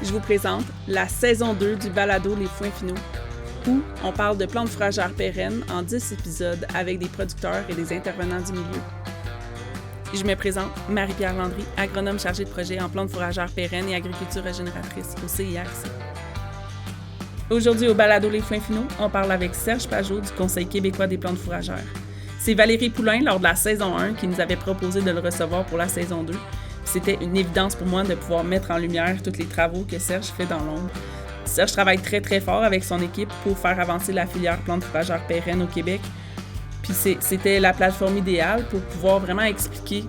Je vous présente la saison 2 du balado Les Foins Finaux, où on parle de plantes fourragères pérennes en 10 épisodes avec des producteurs et des intervenants du milieu. Je me présente, Marie-Pierre Landry, agronome chargée de projet en plantes fourragères pérennes et agriculture régénératrice au CIRC. Aujourd'hui, au balado Les Foins Finaux, on parle avec Serge Pajot du Conseil québécois des plantes fourragères. C'est Valérie Poulain, lors de la saison 1, qui nous avait proposé de le recevoir pour la saison 2. C'était une évidence pour moi de pouvoir mettre en lumière tous les travaux que Serge fait dans l'ombre. Serge travaille très très fort avec son équipe pour faire avancer la filière plantes fourragères pérennes au Québec. Puis c'était la plateforme idéale pour pouvoir vraiment expliquer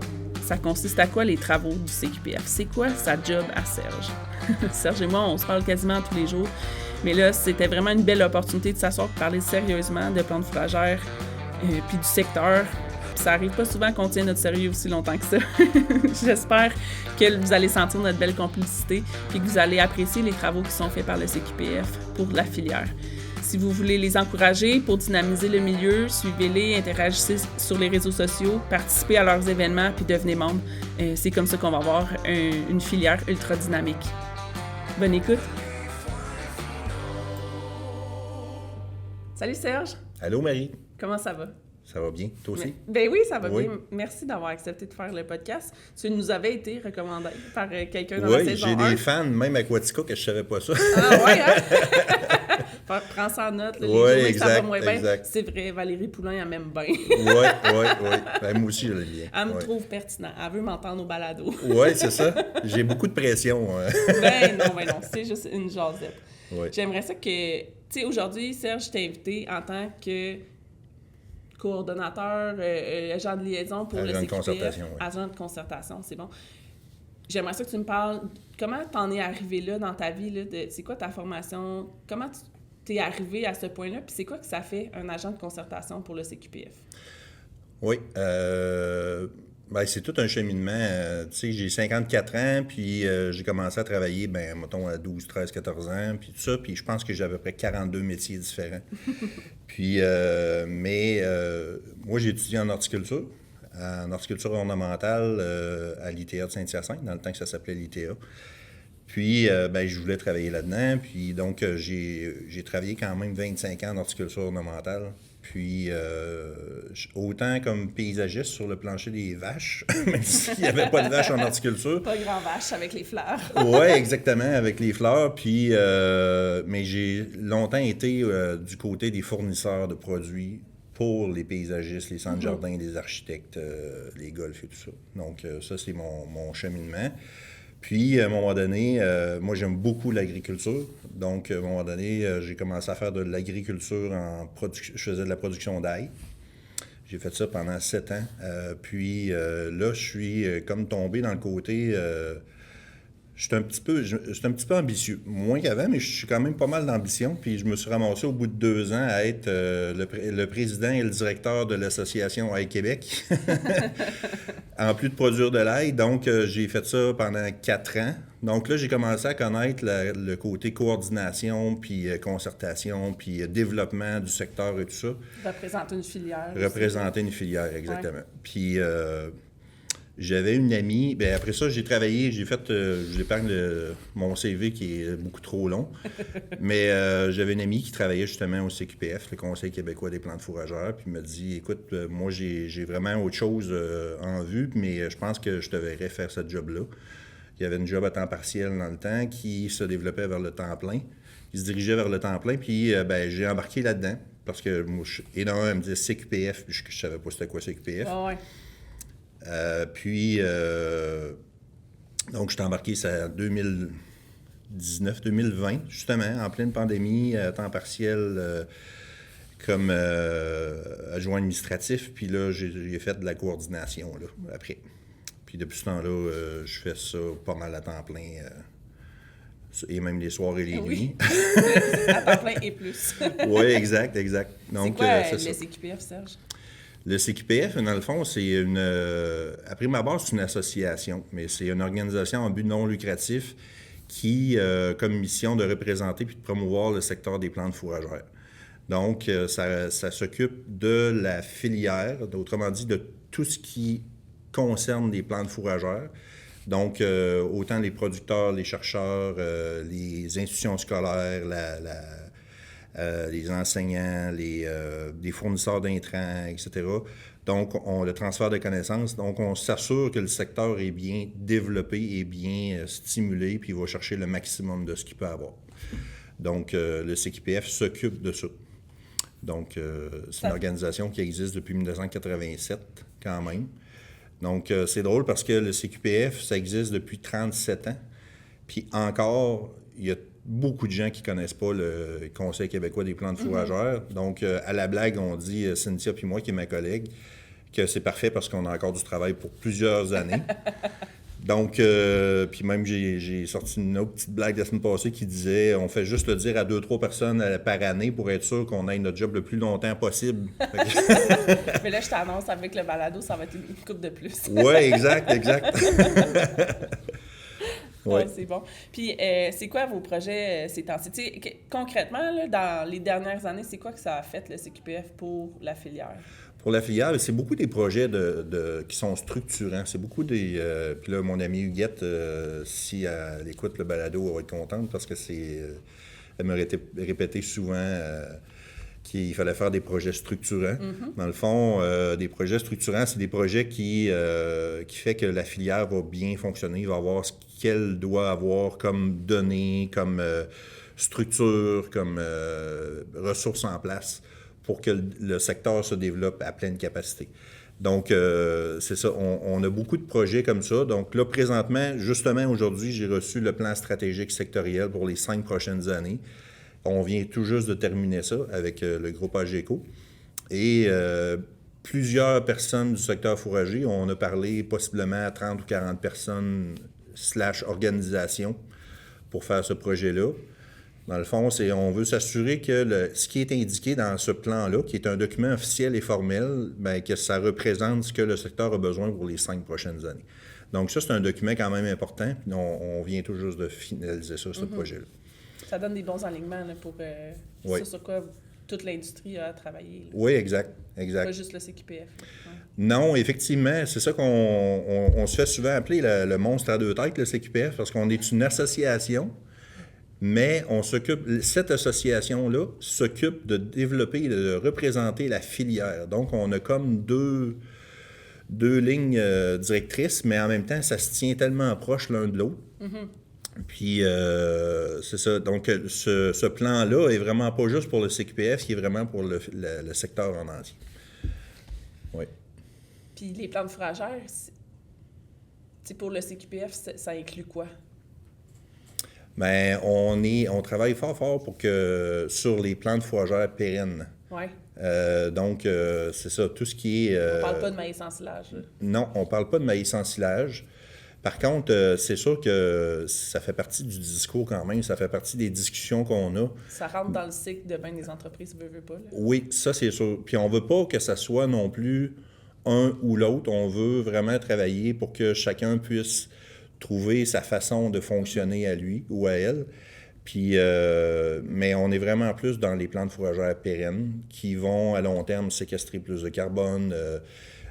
ça consiste à quoi les travaux du CQPF. C'est quoi sa job à Serge? Serge et moi, on se parle quasiment tous les jours. Mais là, c'était vraiment une belle opportunité de s'asseoir et parler sérieusement de plantes fourragères puis du secteur. Puis ça arrive pas souvent qu'on tient notre sérieux aussi longtemps que ça. J'espère que vous allez sentir notre belle complicité et que vous allez apprécier les travaux qui sont faits par le CQPF pour la filière. Si vous voulez les encourager pour dynamiser le milieu, suivez-les, interagissez sur les réseaux sociaux, participez à leurs événements puis devenez membre. C'est comme ça qu'on va avoir une filière ultra dynamique. Bonne écoute! Salut Serge! Allô Marie! Comment ça va? Ça va bien? Toi aussi? Ben oui, ça va oui. bien. Merci d'avoir accepté de faire le podcast. Tu nous avais été recommandé par quelqu'un dans la saison 1. Oui, j'ai des fans, même à Quatico, que je savais pas ça. Ah ouais, hein? Prends ça en note. Les journées que ça va moins bien. C'est vrai, Valérie Poulain, elle m'aime bien. Oui. Ben, moi aussi, je l'aime bien. Elle me trouve pertinent. Elle veut m'entendre au balado. Oui, c'est ça. J'ai beaucoup de pression. Ben non, c'est juste une jasette. Ouais. J'aimerais ça que... Tu sais, aujourd'hui, Serge, je t'ai invité en tant que coordonnateur, agent de liaison pour le CQPF. Agent de concertation, c'est bon. J'aimerais ça que tu me parles, comment t'en es arrivé là dans ta vie, là, c'est quoi ta formation, comment tu t'es arrivé à ce point-là, puis c'est quoi que ça fait un agent de concertation pour le CQPF? Oui, c'est tout un cheminement. Tu sais, j'ai 54 ans, puis j'ai commencé à travailler, mettons, à 12, 13, 14 ans, puis tout ça, puis je pense que j'ai à peu près 42 métiers différents. Puis, moi, j'ai étudié en horticulture ornementale à l'ITA de Saint-Hyacinthe, dans le temps que ça s'appelait l'ITA. Puis, je voulais travailler là-dedans. Puis, donc, j'ai travaillé quand même 25 ans en horticulture ornementale. Puis, autant comme paysagiste sur le plancher des vaches, même s'il n'y avait pas de vaches en horticulture. Pas grand vache avec les fleurs. Oui, exactement, avec les fleurs. Puis, mais j'ai longtemps été du côté des fournisseurs de produits pour les paysagistes, les centres jardins, les architectes, les golfs et tout ça. Donc, ça, c'est mon cheminement. Puis, à un moment donné, moi, j'aime beaucoup l'agriculture. Donc, à un moment donné, j'ai commencé à faire de l'agriculture je faisais de la production d'ail. J'ai fait ça pendant 7 ans. Puis, là, je suis comme tombé dans le côté... Je suis un petit peu ambitieux. Moins qu'avant, mais je suis quand même pas mal d'ambition. Puis je me suis ramassé au bout de 2 ans à être le président et le directeur de l'association Ail Québec, en plus de produire de l'ail. Donc, j'ai fait ça pendant 4 ans. Donc là, j'ai commencé à connaître le côté coordination, puis concertation, puis développement du secteur et tout ça. Représenter une filière. Représenter une filière, exactement. Ouais. Puis... j'avais une amie, après ça, j'ai travaillé, je vous épargne mon CV qui est beaucoup trop long, mais j'avais une amie qui travaillait justement au CQPF, le Conseil québécois des plantes fourragères, puis m'a dit, écoute, moi j'ai vraiment autre chose en vue, mais je pense que je te verrais faire ce job-là. Il y avait une job à temps partiel dans le temps qui se développait vers le temps plein, qui se dirigeait vers le temps plein, puis j'ai embarqué là-dedans, parce que moi, énormément, elle me disait CQPF, puis je savais pas c'était quoi CQPF. Oh ouais. Donc, je suis embarqué, c'est en 2019-2020, justement, en pleine pandémie, à temps partiel, comme adjoint administratif. Puis là, j'ai fait de la coordination, là, après. Puis depuis ce temps-là, je fais ça pas mal à temps plein, et même les soirs et les nuits. À temps plein et plus. Oui, exact. Donc, c'est quoi le CQPF, Serge? Le CQPF, dans le fond, c'est à prime abord, c'est une association, mais c'est une organisation en but non lucratif qui a comme mission de représenter puis de promouvoir le secteur des plantes fourragères. Donc, ça s'occupe de la filière, autrement dit, de tout ce qui concerne les plantes fourragères, Donc, autant les producteurs, les chercheurs, les institutions scolaires, les enseignants, les fournisseurs d'intrants, etc. Donc, le transfert de connaissances. Donc, on s'assure que le secteur est bien développé et bien stimulé, puis il va chercher le maximum de ce qu'il peut avoir. Donc, le CQPF s'occupe de ça. Donc, c'est une organisation qui existe depuis 1987, quand même. Donc, c'est drôle parce que le CQPF, ça existe depuis 37 ans. Puis encore, il y a beaucoup de gens qui ne connaissent pas le Conseil québécois des plantes fourragères. Donc, à la blague, on dit, Cynthia puis moi, qui est ma collègue, que c'est parfait parce qu'on a encore du travail pour plusieurs années. Donc, puis même, j'ai sorti une autre petite blague la semaine passée qui disait on fait juste le dire à 2-3 personnes par année pour être sûr qu'on ait notre job le plus longtemps possible. Mais là, je t'annonce, avec le balado, ça va être une couple de plus. Oui, exact. Ouais, c'est bon. Puis, c'est quoi vos projets ces temps-ci? Tu sais, concrètement, là, dans les dernières années, c'est quoi que ça a fait, le CQPF, pour la filière? Pour la filière, c'est beaucoup des projets qui sont structurants. C'est beaucoup des... puis là, mon amie Huguette, si elle écoute le balado, elle va être contente parce que elle m'a répété souvent qu'il fallait faire des projets structurants. Dans le fond, des projets structurants, c'est des projets qui fait que la filière va bien fonctionner, va avoir ce qu'elle doit avoir comme données, comme structure, comme ressources en place pour que le secteur se développe à pleine capacité. Donc, c'est ça, on a beaucoup de projets comme ça. Donc là, présentement, justement, aujourd'hui, j'ai reçu le plan stratégique sectoriel pour les 5 prochaines années. On vient tout juste de terminer ça avec le groupe AGECO. Et plusieurs personnes du secteur fourrager, on a parlé possiblement à 30 ou 40 personnes / organisations pour faire ce projet-là. Dans le fond, on veut s'assurer que ce qui est indiqué dans ce plan-là, qui est un document officiel et formel, bien, que ça représente ce que le secteur a besoin pour les 5 prochaines années. Donc ça, c'est un document quand même important. Puis on vient tout juste de finaliser ça, ce projet-là. Ça donne des bons alignements là, pour ça sur quoi toute l'industrie a travaillé. Là. Oui, exact. Pas juste le CQPF. Ouais. Non, effectivement, c'est ça qu'on se fait souvent appeler le monstre à deux têtes, le CQPF, parce qu'on est une association. Mais cette association-là s'occupe de développer et de représenter la filière. Donc, on a comme deux lignes directrices, mais en même temps, ça se tient tellement proche l'un de l'autre. Puis, c'est ça. Donc, ce plan-là est vraiment pas juste pour le CQPF, qui est vraiment pour le secteur en entier. Oui. Puis, les plantes fourragères, pour le CQPF, ça inclut quoi? Bien, on travaille fort pour que sur les plantes fourragères pérennes. Oui. Donc, c'est ça, tout ce qui est... On parle pas de maïs en silage. Là. Non, on parle pas de maïs en silage. Par contre, c'est sûr que ça fait partie du discours quand même, ça fait partie des discussions qu'on a. Ça rentre dans le cycle de bien des entreprises, veut pas. Là. Oui, ça c'est sûr. Puis on veut pas que ça soit non plus un ou l'autre. On veut vraiment travailler pour que chacun puisse trouver sa façon de fonctionner à lui ou à elle. Puis, mais on est vraiment plus dans les plantes fourragères pérennes qui vont à long terme séquestrer plus de carbone,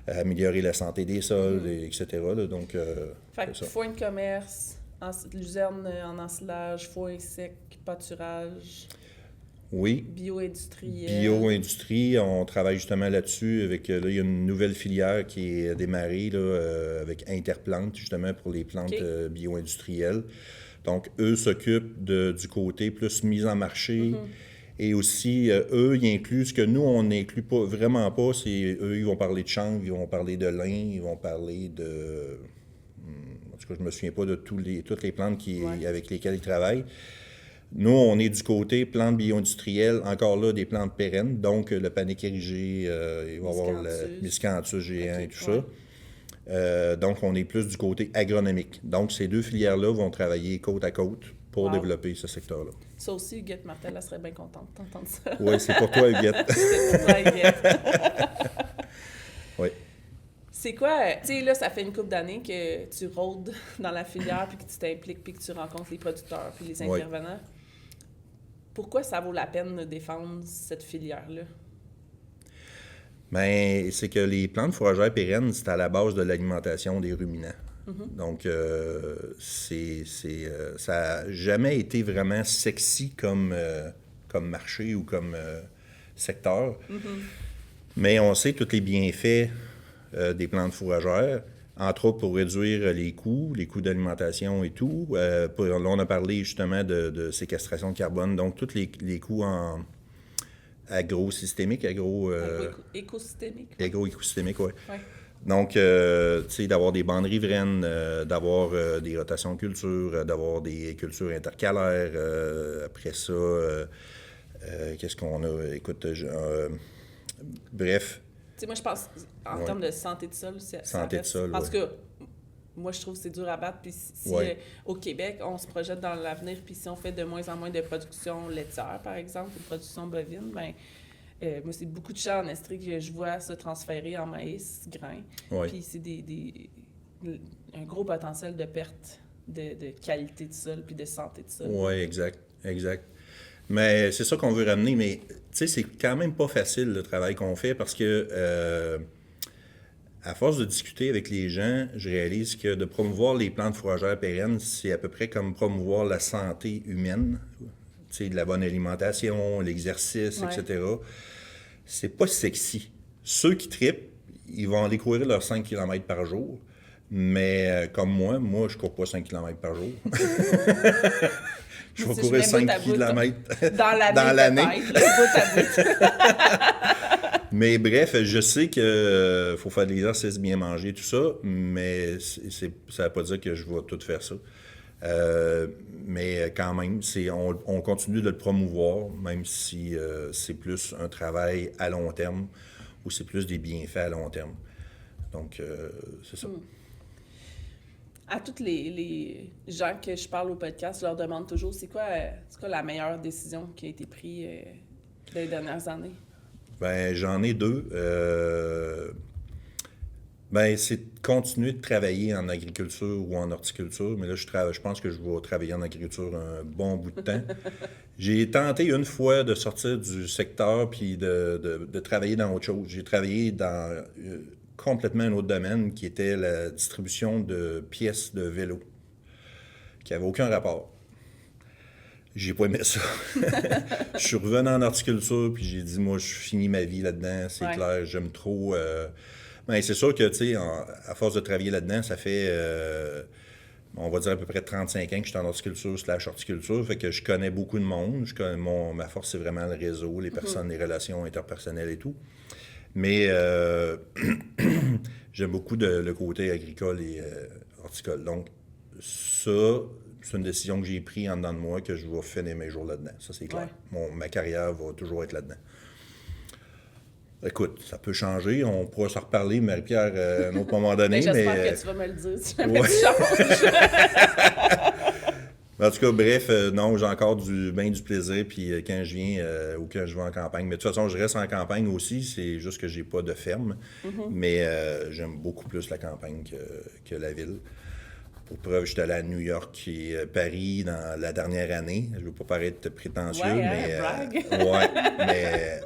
améliorer la santé des sols, etc. Là, donc, fait que foin de commerce, luzerne en ensilage, foin sec, pâturage. Oui. Bio-industriel. Bio-industrie, on travaille justement là-dessus. Là, il y a une nouvelle filière qui est démarrée là, avec Interplante, justement, pour les plantes bio-industrielles. Donc, eux s'occupent du côté plus mise en marché. Et aussi, eux, ils incluent ce que nous, on n'inclut pas, vraiment pas. C'est eux, ils vont parler de chanvre, ils vont parler de lin, ils vont parler de... En tout cas, je ne me souviens pas de toutes les plantes avec lesquelles ils travaillent. Nous, on est du côté plantes bio-industrielles, encore là, des plantes pérennes. Donc, le panic érigé, il va y avoir le miscanthus géant et tout ça. Donc, on est plus du côté agronomique. Donc, ces deux filières-là vont travailler côte à côte pour développer ce secteur-là. Ça aussi, Huguette Martel, elle serait bien contente d'entendre ça. Oui, c'est pour toi, Huguette. C'est pour toi, Huguette. Oui. C'est quoi, tu sais, là, ça fait une couple d'années que tu rôdes dans la filière, puis que tu t'impliques, puis que tu rencontres les producteurs, puis les intervenants. Pourquoi ça vaut la peine de défendre cette filière-là? Bien, c'est que les plantes fourragères pérennes, c'est à la base de l'alimentation des ruminants. Donc, ça n'a jamais été vraiment sexy comme marché ou comme secteur. Mais on sait tous les bienfaits des plantes fourragères, entre autres pour réduire les coûts d'alimentation et tout. Là, on a parlé justement de séquestration de carbone, donc tous les coûts en agro-écosystémiques, oui. Ouais. Donc, tu sais, d'avoir des bandes riveraines, d'avoir des rotations de culture, d'avoir des cultures intercalaires. Après ça, qu'est-ce qu'on a? Écoute, bref. Tu sais, moi, je pense, en termes de santé de sol, santé de sol, parce que moi, je trouve que c'est dur à battre. Puis si au Québec, on se projette dans l'avenir, puis si on fait de moins en moins de production laitière, par exemple, ou de production bovine, bien, moi, c'est beaucoup de champs en Estrie que je vois se transférer en maïs, grain. Puis c'est un gros potentiel de perte de qualité de sol puis de santé de sol. Oui, exact. Mais c'est ça qu'on veut ramener, mais tu sais, c'est quand même pas facile le travail qu'on fait parce que à force de discuter avec les gens, je réalise que de promouvoir les plantes fourragères pérennes, c'est à peu près comme promouvoir la santé humaine, tu sais, de la bonne alimentation, l'exercice, etc. C'est pas sexy. Ceux qui trippent, ils vont aller courir leurs 5 km par jour, mais comme moi, je cours pas 5 km par jour. Je vais courir 5 km dans l'année. Mais bref, je sais qu'il faut faire de l'exercice, bien manger, tout ça, mais ça ne veut pas dire que je vais tout faire ça. Mais quand même, on continue de le promouvoir, même si c'est plus un travail à long terme ou c'est plus des bienfaits à long terme. Donc, c'est ça. À tous les gens que je parle au podcast, je leur demande toujours c'est quoi la meilleure décision qui a été prise dans les dernières années? Bien, j'en ai deux. C'est de continuer de travailler en agriculture ou en horticulture, mais là, je pense que je vais travailler en agriculture un bon bout de temps. J'ai tenté une fois de sortir du secteur puis de travailler dans autre chose. J'ai travaillé dans complètement un autre domaine qui était la distribution de pièces de vélo, qui n'avait aucun rapport. J'ai pas aimé ça. Je suis revenu en horticulture, puis j'ai dit, moi, je finis ma vie là-dedans, c'est clair, j'aime trop. Mais c'est sûr que, tu sais, à force de travailler là-dedans, ça fait, on va dire à peu près 35 ans que je suis en horticulture/horticulture, fait que je connais beaucoup de monde. Ma force, c'est vraiment le réseau, les personnes, les relations interpersonnelles et tout. Mais j'aime beaucoup le côté agricole et horticole. Donc, ça, c'est une décision que j'ai prise en dedans de moi, que je vais finir mes jours là-dedans. Ça, c'est clair. Ma carrière va toujours être là-dedans. Écoute, ça peut changer. On pourra se reparler, Marie-Pierre, à un autre moment donné. J'espère que tu vas me le dire si jamais tu changes. En tout cas, bref, non, j'ai encore bien du plaisir, puis quand je viens ou quand je vais en campagne. Mais de toute façon, je reste en campagne aussi, c'est juste que j'ai pas de ferme. Mais j'aime beaucoup plus la campagne que la ville. Pour preuve, j'étais allé à New York et Paris dans la dernière année. Je veux pas paraître prétentieux, mais... mais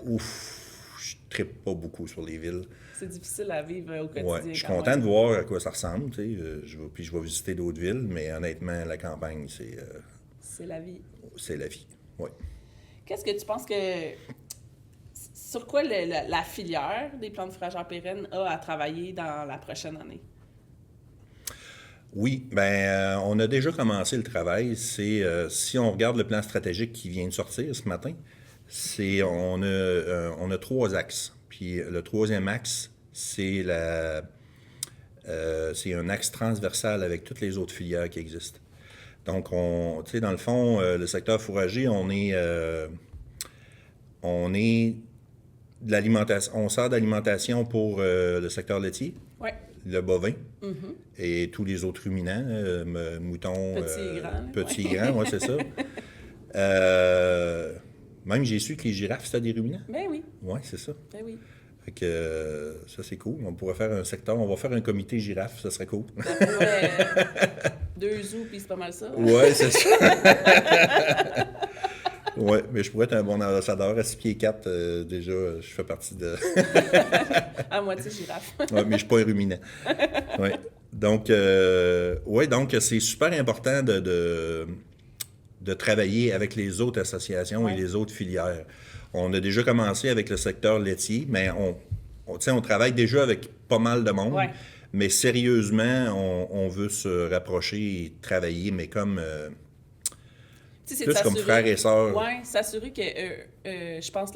je trippe pas beaucoup sur les villes. C'est difficile à vivre au quotidien. Ouais, je suis content de voir à quoi ça ressemble, tu sais. Je vais visiter d'autres villes, mais honnêtement, la campagne, c'est... c'est la vie. C'est la vie, oui. Qu'est-ce que tu penses que... Sur quoi la filière des plantes fourragères pérennes a à travailler dans la prochaine année? Oui, on a déjà commencé le travail. C'est si on regarde le plan stratégique qui vient de sortir ce matin, on a 3 axes. Puis le 3e axe, c'est un axe transversal avec toutes les autres filières qui existent. Donc, tu sais, dans le fond, le secteur fourrager, on est de l'alimentation. On sert d'alimentation pour le secteur laitier. Oui. Le bovin et tous les autres ruminants, moutons, petits et grands, c'est ça. Même j'ai su que les girafes, c'était des ruminants. Ben oui. Oui, c'est ça. Ben oui. Fait que ça, c'est cool. On pourrait faire un secteur, on va faire un comité girafe, ça serait cool. 2 zoos, puis c'est pas mal ça. Oui, c'est ça. Oui, mais je pourrais être un bon ambassadeur. À 6 pieds 4, déjà, je fais partie de... À moitié girafe. Oui, mais je ne suis pas un ruminant. Oui. Donc, donc c'est super important de travailler avec les autres associations et les autres filières. On a déjà commencé avec le secteur laitier, mais on travaille déjà avec pas mal de monde. Ouais. Mais sérieusement, on veut se rapprocher et travailler, mais comme plus comme frères et sœurs. Oui, s'assurer que, je pense,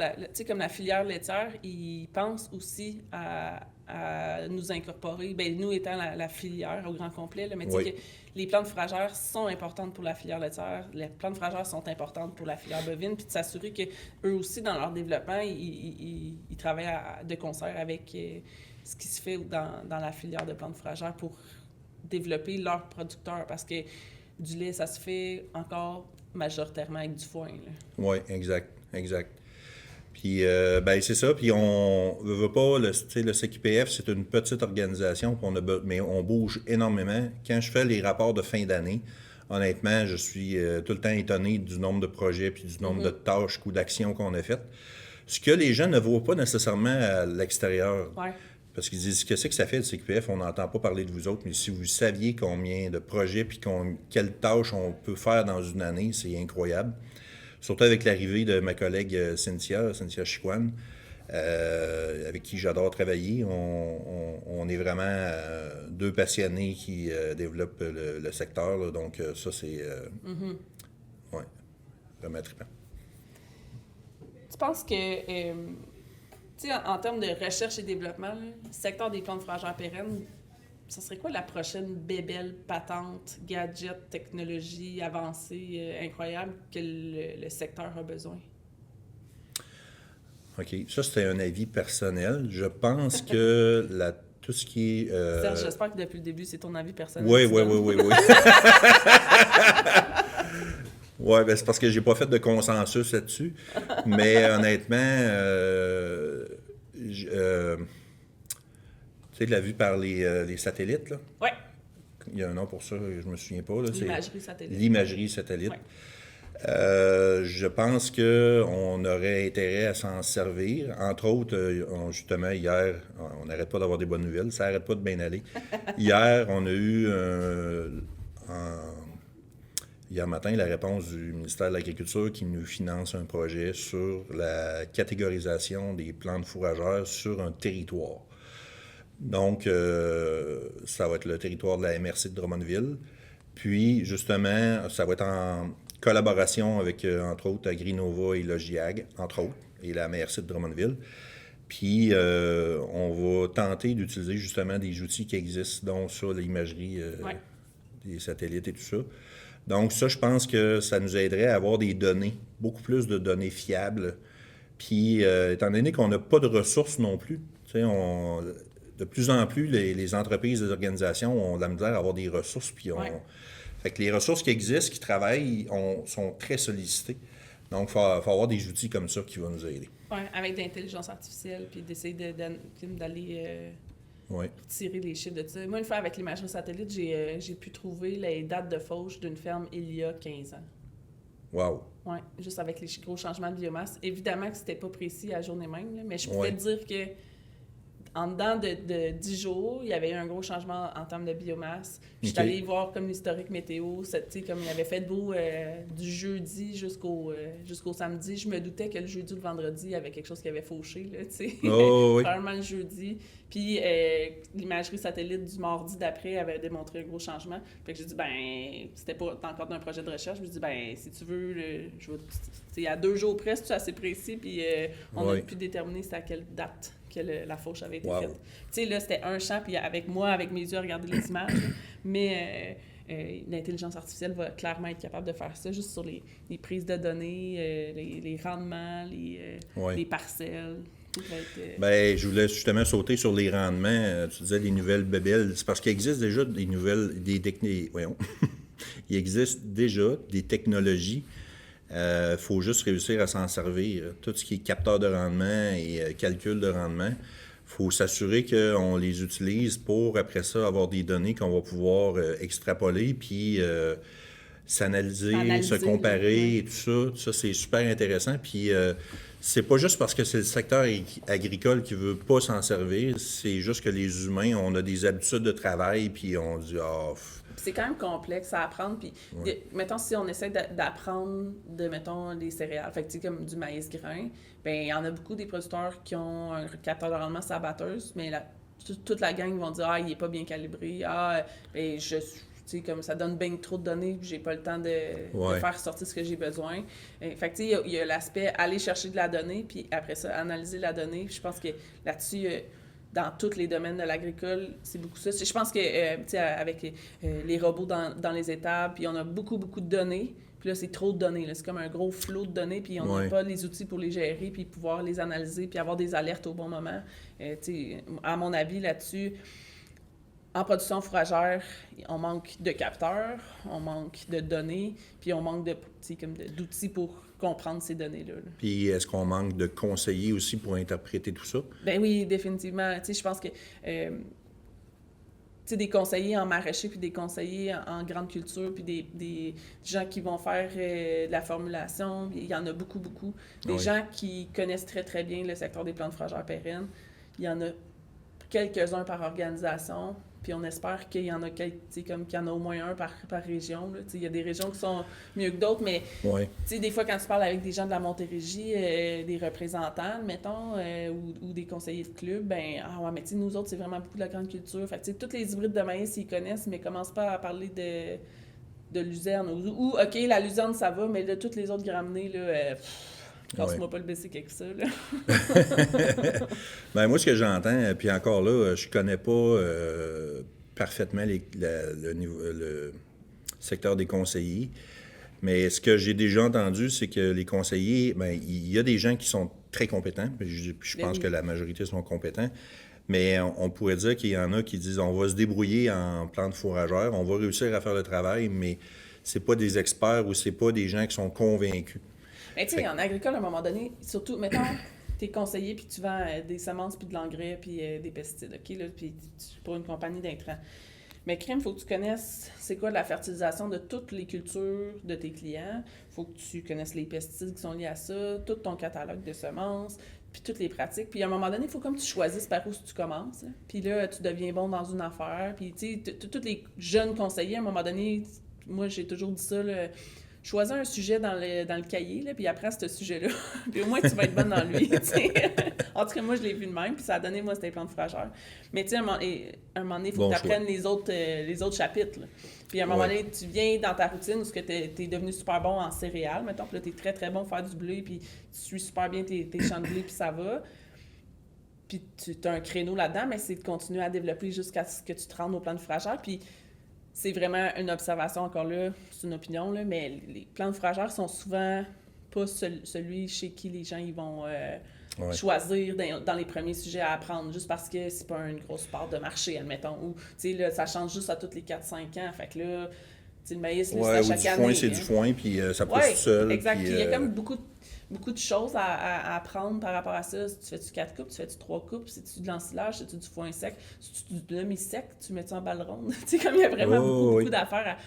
comme la filière laitière, ils pensent aussi à nous incorporer, ben, nous étant la filière au grand complet, là, mais tu sais que les plantes fourragères sont importantes pour la filière laitière, les plantes fourragères sont importantes pour la filière bovine, puis de s'assurer qu'eux aussi, dans leur développement, ils travaillent de concert avec ce qui se fait dans la filière de plantes fourragères pour développer leurs producteurs, parce que du lait, ça se fait encore majoritairement avec du foin. Oui, exact. Puis, c'est ça. Puis, on ne veut pas, le CQPF, c'est une petite organisation, mais on bouge énormément. Quand je fais les rapports de fin d'année, honnêtement, je suis tout le temps étonné du nombre de projets puis du nombre de tâches ou d'actions qu'on a faites. Ce que les gens ne voient pas nécessairement à l'extérieur. Ouais. Parce qu'ils disent, qu'est-ce que ça fait le CQPF? On n'entend pas parler de vous autres, mais si vous saviez combien de projets puis quelles tâches on peut faire dans une année, c'est incroyable. Surtout avec l'arrivée de ma collègue Cynthia Chicoine, avec qui j'adore travailler. On est vraiment deux passionnés qui développent le secteur. Là, donc ça, c'est vraiment trippant. Tu penses que... tu sais, en termes de recherche et développement, là, le secteur des plantes fourragères pérennes, ça serait quoi la prochaine bébelle, patente, gadget, technologie avancée, incroyable que le secteur a besoin? OK. Ça, c'était un avis personnel. Je pense que tout ce qui est... Serge, j'espère que depuis le début, c'est ton avis personnel. Oui. Oui, ben c'est parce que j'ai pas fait de consensus là-dessus. Mais honnêtement, tu sais, de la vue par les satellites, là. Oui. Il y a un nom pour ça, je me souviens pas. Là, L'imagerie satellite. L'imagerie satellite. Ouais. Je pense qu'on aurait intérêt à s'en servir. Entre autres, justement, hier, on n'arrête pas d'avoir des bonnes nouvelles. Ça n'arrête pas de bien aller. Hier, on a eu hier matin la réponse du ministère de l'Agriculture qui nous finance un projet sur la catégorisation des plantes fourragères sur un territoire. Donc, ça va être le territoire de la MRC de Drummondville. Puis, justement, ça va être en collaboration avec, entre autres, Agrinova et Logiag, entre autres, et la MRC de Drummondville. Puis, on va tenter d'utiliser justement des outils qui existent, dont ça, l'imagerie des satellites et tout ça. Donc, ça, je pense que ça nous aiderait à avoir des données, beaucoup plus de données fiables. Puis, étant donné qu'on n'a pas de ressources non plus, tu sais, de plus en plus, les entreprises, les organisations ont de la misère à avoir des ressources. Puis fait que les ressources qui existent, qui travaillent, sont très sollicitées. Donc, il faut avoir des outils comme ça qui vont nous aider. Oui, avec de l'intelligence artificielle, puis d'essayer d'aller tirer les chiffres de ça. Moi, une fois, avec l'imagerie satellite, j'ai pu trouver les dates de fauche d'une ferme il y a 15 ans. Wow! Oui, juste avec les gros changements de biomasse. Évidemment que c'était pas précis à la journée même, là, mais je pouvais te dire que en dedans de 10 jours, il y avait eu un gros changement en termes de biomasse. Puis j'étais allée voir comme l'historique météo, comme il avait fait beau du jeudi jusqu'au samedi. Je me doutais que le jeudi ou le vendredi, il y avait quelque chose qui avait fauché, là, tu sais. Probablement le jeudi. Puis l'imagerie satellite du mardi d'après avait démontré un gros changement. Fait que j'ai dit, c'était pas encore d'un projet de recherche. Je me dis, si tu veux, à 2 jours près, c'est assez précis. Puis on a pu déterminer c'est à quelle date que la fauche avait été faite. Tu sais, là, c'était un champ, puis avec mes yeux, à regarder les images. Mais l'intelligence artificielle va clairement être capable de faire ça, juste sur les prises de données, les rendements, les parcelles. Je voulais justement sauter sur les rendements. Tu disais les nouvelles bébelles. C'est parce qu'il existe déjà il existe déjà des technologies. Il faut juste réussir à s'en servir. Tout ce qui est capteur de rendement et calcul de rendement, il faut s'assurer qu'on les utilise pour, après ça, avoir des données qu'on va pouvoir extrapoler, puis s'analyser, se comparer et tout ça. Ça, c'est super intéressant. Puis c'est pas juste parce que c'est le secteur agricole qui veut pas s'en servir, c'est juste que les humains, on a des habitudes de travail, puis on dit, c'est quand même complexe à apprendre. Puis, mettons, si on essaie d'apprendre mettons, les céréales, fait que, comme du maïs grain, bien, il y en a beaucoup des producteurs qui ont un capteur de rendement sur la batteuse, mais toute la gang vont dire « Ah, il est pas bien calibré. Ah, ben, comme ça donne bien trop de données, puis j'ai pas le temps de faire sortir ce que j'ai besoin. » Fait que, il y a l'aspect aller chercher de la donnée, puis après ça, analyser la donnée. Puis je pense que là-dessus, dans tous les domaines de l'agricole, c'est beaucoup ça. Je pense que, avec les robots dans les étables, puis on a beaucoup, beaucoup de données. Puis là, c'est trop de données. Là. C'est comme un gros flot de données, puis on n'a pas les outils pour les gérer, puis pouvoir les analyser, puis avoir des alertes au bon moment. À mon avis, là-dessus, en production fourragère, on manque de capteurs, on manque de données, puis on manque d'outils pour comprendre ces données-là. Puis est-ce qu'on manque de conseillers aussi pour interpréter tout ça? Ben oui, définitivement. Je pense que des conseillers en maraîcher, puis des conseillers en grande culture, puis des gens qui vont faire de la formulation, il y en a beaucoup, beaucoup. Des gens qui connaissent très, très bien le secteur des plantes fourragères pérennes. Il y en a quelques-uns par organisation. Puis on espère qu'il y en a qu'il y en a au moins un par région. Il y a des régions qui sont mieux que d'autres, mais des fois, quand tu parles avec des gens de la Montérégie, des représentants, mettons, ou des conseillers de club, mais nous autres, c'est vraiment beaucoup de la grande culture. Fait que tous les hybrides de maïs, ils connaissent, mais commencent pas à parler de luzerne. Ou OK, la luzerne, ça va, mais là, toutes les autres graminées, là... Casse-moi pas le basic avec ça, là. Moi, ce que j'entends, puis encore là, je connais pas parfaitement le secteur des conseillers, mais ce que j'ai déjà entendu, c'est que les conseillers, il y a des gens qui sont très compétents, je pense que la majorité sont compétents, mais on pourrait dire qu'il y en a qui disent on va se débrouiller en plantes fourragères, on va réussir à faire le travail, mais c'est pas des experts ou c'est pas des gens qui sont convaincus. Mais tu sais, en agricole, à un moment donné, surtout, mettons, t'es conseiller puis tu vends des semences puis de l'engrais puis des pesticides, OK, là, puis pour une compagnie d'intrants. Mais crème, il faut que tu connaisses c'est quoi la fertilisation de toutes les cultures de tes clients. Il faut que tu connaisses les pesticides qui sont liés à ça, tout ton catalogue de semences, puis toutes les pratiques. Puis à un moment donné, il faut comme tu choisisses par où tu commences. Hein. Puis là, tu deviens bon dans une affaire. Puis tu sais, tous les jeunes conseillers, à un moment donné, moi, j'ai toujours dit ça, là, choisis un sujet dans le cahier, là, puis apprends ce sujet-là. Puis au moins, tu vas être bonne dans lui. T'sais. En tout cas, moi, je l'ai vu de même, puis ça a donné, moi, c'était les plantes fourragères. Mais tu sais, à un moment donné, il faut que tu apprennes les autres chapitres. Là. Puis à un moment donné, tu viens dans ta routine où tu es devenu super bon en céréales, mettons, puis là, tu es très, très bon pour faire du blé, puis tu suis super bien tes champs de blé, puis ça va. Puis tu as un créneau là-dedans, mais c'est de continuer à développer jusqu'à ce que tu te rendes aux plantes fourragères. Puis c'est vraiment une observation, encore là, c'est une opinion, là, mais les plantes fourragères sont souvent pas celui chez qui les gens ils vont choisir dans les premiers sujets à apprendre, juste parce que c'est pas une grosse part de marché, admettons. Ou, tu sais, ça change juste à tous les 4-5 ans. Fait que là, tu sais, le maïs, là, c'est à chaque année. Foin, c'est du foin, puis ça pousse tout seul. Exact. Puis il y a comme beaucoup de choses à apprendre par rapport à ça. Tu fais-tu 4 coupes, tu fais-tu 3 coupes, c'est-tu de l'ensilage, c'est-tu du foin sec, c'est-tu du demi-sec, tu mets-tu en balle ronde? Tu sais, comme il y a vraiment beaucoup d'affaires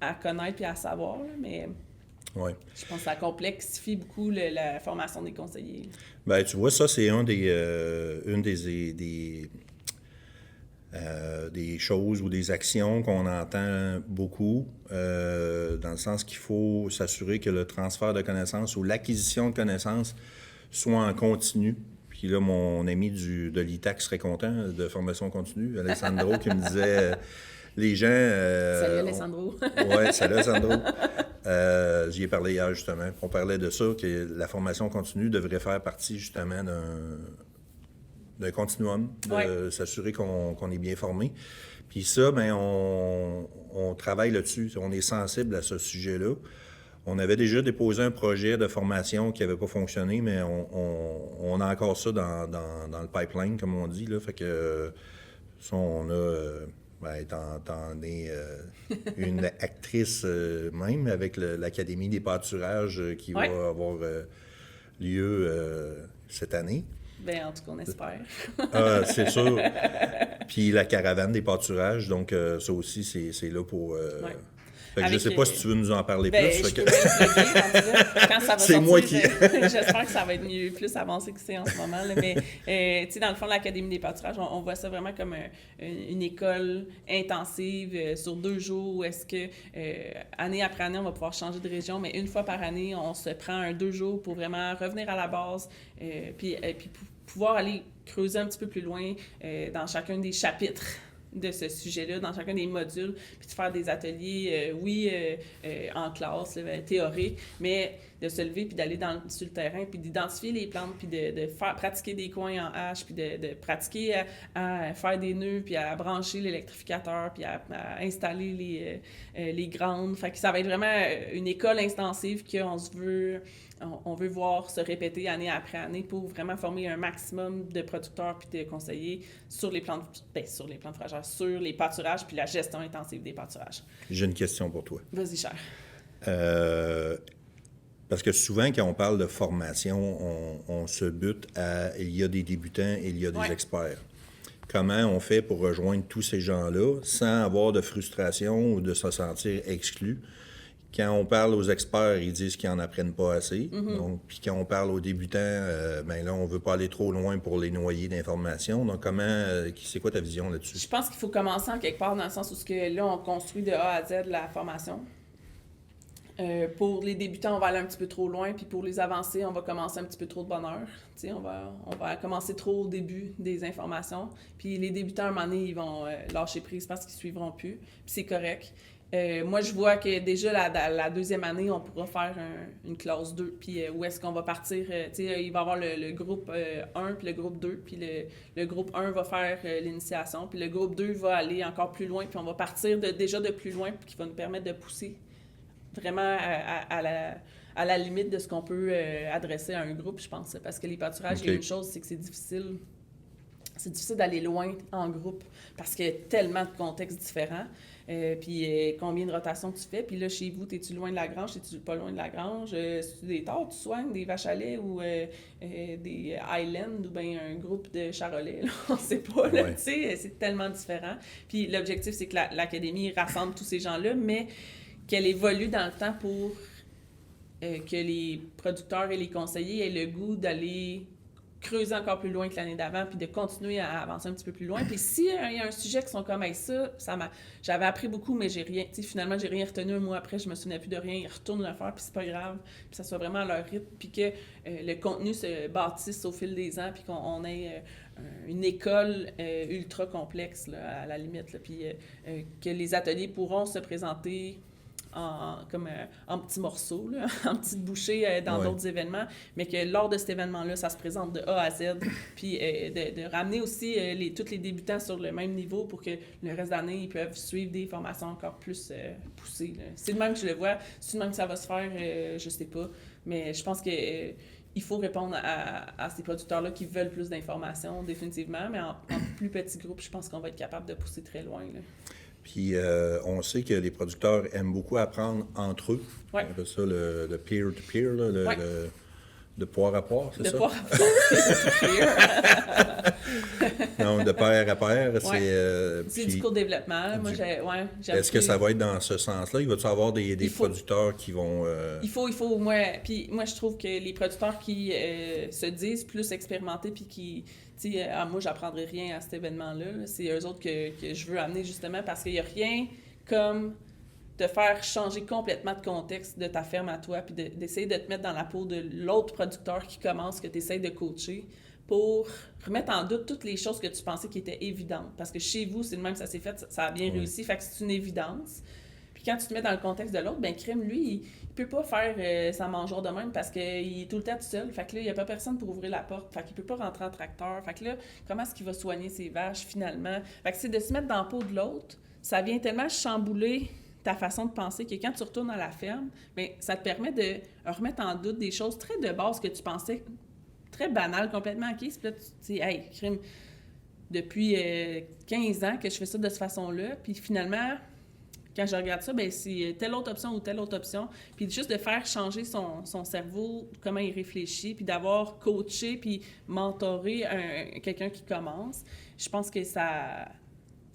à connaître et à savoir, là, mais je pense que ça complexifie beaucoup la formation des conseillers. Ben, tu vois, ça, c'est une des choses ou des actions qu'on entend beaucoup, dans le sens qu'il faut s'assurer que le transfert de connaissances ou l'acquisition de connaissances soit en continu. Puis là, mon ami de l'ITAC serait content de formation continue, Alessandro, qui me disait les gens... salut Alessandro. Oui, salut Alessandro. J'y ai parlé hier, justement. On parlait de ça, que la formation continue devrait faire partie, justement, d'un continuum, de s'assurer qu'on est bien formé. Puis ça, on travaille là-dessus. On est sensible à ce sujet-là. On avait déjà déposé un projet de formation qui n'avait pas fonctionné, mais on a encore ça dans le pipeline, comme on dit. Là. Fait que ça, on a... t'en es une actrice même avec l'Académie des pâturages qui va avoir lieu cette année. Bien, en tout cas, on espère. C'est sûr. Puis la caravane des pâturages, donc ça aussi, c'est là pour... Fait que je sais pas si tu veux nous en parler ben, plus. Je peux le quand ça va c'est sortir, moi qui... j'espère que ça va être mieux, plus avancé que c'est en ce moment. Là, mais tu sais, dans le fond, l'Académie des pâturages, on voit ça vraiment comme une école intensive sur 2 jours où est-ce que année après année, on va pouvoir changer de région, mais une fois par année, on se prend 2 jours pour vraiment revenir à la base, puis pouvoir aller creuser un petit peu plus loin dans chacun des chapitres de ce sujet-là, dans chacun des modules, puis de faire des ateliers, en classe, là, théorique, mais de se lever, puis d'aller sur le terrain, puis d'identifier les plantes, puis de faire pratiquer des coins en hache, puis de pratiquer à faire des nœuds, puis à brancher l'électrificateur, puis à installer les grandes. Fait que ça va être vraiment une école intensive on veut voir se répéter année après année pour vraiment former un maximum de producteurs puis de conseillers sur les plantes fourragères, sur les pâturages puis la gestion intensive des pâturages. J'ai une question pour toi. Vas-y, cher. Parce que souvent, quand on parle de formation, on se bute à « il y a des débutants et il y a des experts ». Comment on fait pour rejoindre tous ces gens-là sans avoir de frustration ou de se sentir exclu? Quand on parle aux experts, ils disent qu'ils n'en apprennent pas assez. Donc, puis quand on parle aux débutants, ben là, on ne veut pas aller trop loin pour les noyer d'informations. Donc, c'est quoi ta vision là-dessus? Je pense qu'il faut commencer en quelque part dans le sens où là, on construit de A à Z la formation. Pour les débutants, on va aller un petit peu trop loin, puis pour les avancés, on va commencer un petit peu trop de bonheur. Tu sais, on va commencer trop au début des informations. Puis les débutants, à un moment donné, ils vont lâcher prise parce qu'ils ne suivront plus. Puis c'est correct. Moi, je vois que déjà, la 2e année, on pourra faire une classe 2. Puis où est-ce qu'on va partir? Tu sais, il va y avoir le groupe 1 puis le groupe 2. Puis le groupe 1 va faire l'initiation. Puis le groupe 2 va aller encore plus loin. Puis on va partir déjà de plus loin, puis qui va nous permettre de pousser vraiment à la limite de ce qu'on peut adresser à un groupe, je pense. Parce que les pâturages, il y a une chose, c'est que c'est difficile. C'est difficile d'aller loin en groupe parce qu'il y a tellement de contextes différents. Puis combien de rotations tu fais. Puis là, chez vous, es-tu loin de la grange? Es-tu pas loin de la grange? C'est-tu des torts tu soignes, des vaches à lait ou des Highlands ou bien un groupe de charolais? Là? On sait pas, là, tu sais, c'est tellement différent. Puis l'objectif, c'est que l'Académie rassemble tous ces gens-là, mais qu'elle évolue dans le temps pour que les producteurs et les conseillers aient le goût d'aller creuser encore plus loin que l'année d'avant, puis de continuer à avancer un petit peu plus loin. Puis s'il y a un sujet qui sont comme avec ça, j'avais appris beaucoup, mais finalement, j'ai rien retenu. Un mois après, je me souvenais plus de rien. Ils retournent le faire, puis c'est pas grave. Puis ça soit vraiment à leur rythme, puis que le contenu se bâtisse au fil des ans, puis qu'on ait une école ultra complexe, là, à la limite. Là, puis que les ateliers pourront se présenter en petits morceaux, là, en petites bouchées dans d'autres événements, mais que lors de cet événement-là, ça se présente de A à Z, puis de ramener aussi tous les débutants sur le même niveau pour que le reste de l'année, ils peuvent suivre des formations encore plus poussées. Là. C'est de même que je le vois, c'est de même que ça va se faire, je sais pas, mais je pense que il faut répondre à ces producteurs-là qui veulent plus d'informations, définitivement, mais en plus petits groupes, je pense qu'on va être capable de pousser très loin. Là. Puis on sait que les producteurs aiment beaucoup apprendre entre eux. Ouais. On appelle ça le peer-to-peer, là, de poire à poire, c'est ça? De poire à poire. Non, de pair à pair, c'est du co-développement. Moi, est-ce que ça va être dans ce sens-là? Il va-tu avoir des producteurs qui vont... Il faut. Moi, je trouve que les producteurs qui se disent plus expérimentés puis qui... moi, j'apprendrai rien à cet événement-là. Là. C'est eux autres que je veux amener justement parce qu'il n'y a rien comme de faire changer complètement de contexte de ta ferme à toi puis d'essayer de te mettre dans la peau de l'autre producteur qui commence, que tu essaies de coacher pour remettre en doute toutes les choses que tu pensais qui étaient évidentes. Parce que chez vous, c'est le même que ça s'est fait, ça a bien réussi, fait que c'est une évidence. Puis quand tu te mets dans le contexte de l'autre, ben crème, lui, il peut pas faire sa mangeoire de même parce qu'il est tout le temps tout seul. Fait que là, il n'y a pas personne pour ouvrir la porte. Fait qu'il peut pas rentrer en tracteur. Fait que là, comment est-ce qu'il va soigner ses vaches finalement? Fait que c'est de se mettre dans la peau de l'autre. Ça vient tellement chambouler ta façon de penser que quand tu retournes à la ferme, bien, ça te permet de remettre en doute des choses très de base que tu pensais très banales, complètement acquises. Puis là, tu dis, hey, crime, depuis 15 ans que je fais ça de cette façon-là. Puis finalement, quand je regarde ça, bien, c'est telle autre option ou telle autre option. Puis juste de faire changer son cerveau, comment il réfléchit, puis d'avoir coaché puis mentoré quelqu'un qui commence, je pense que ça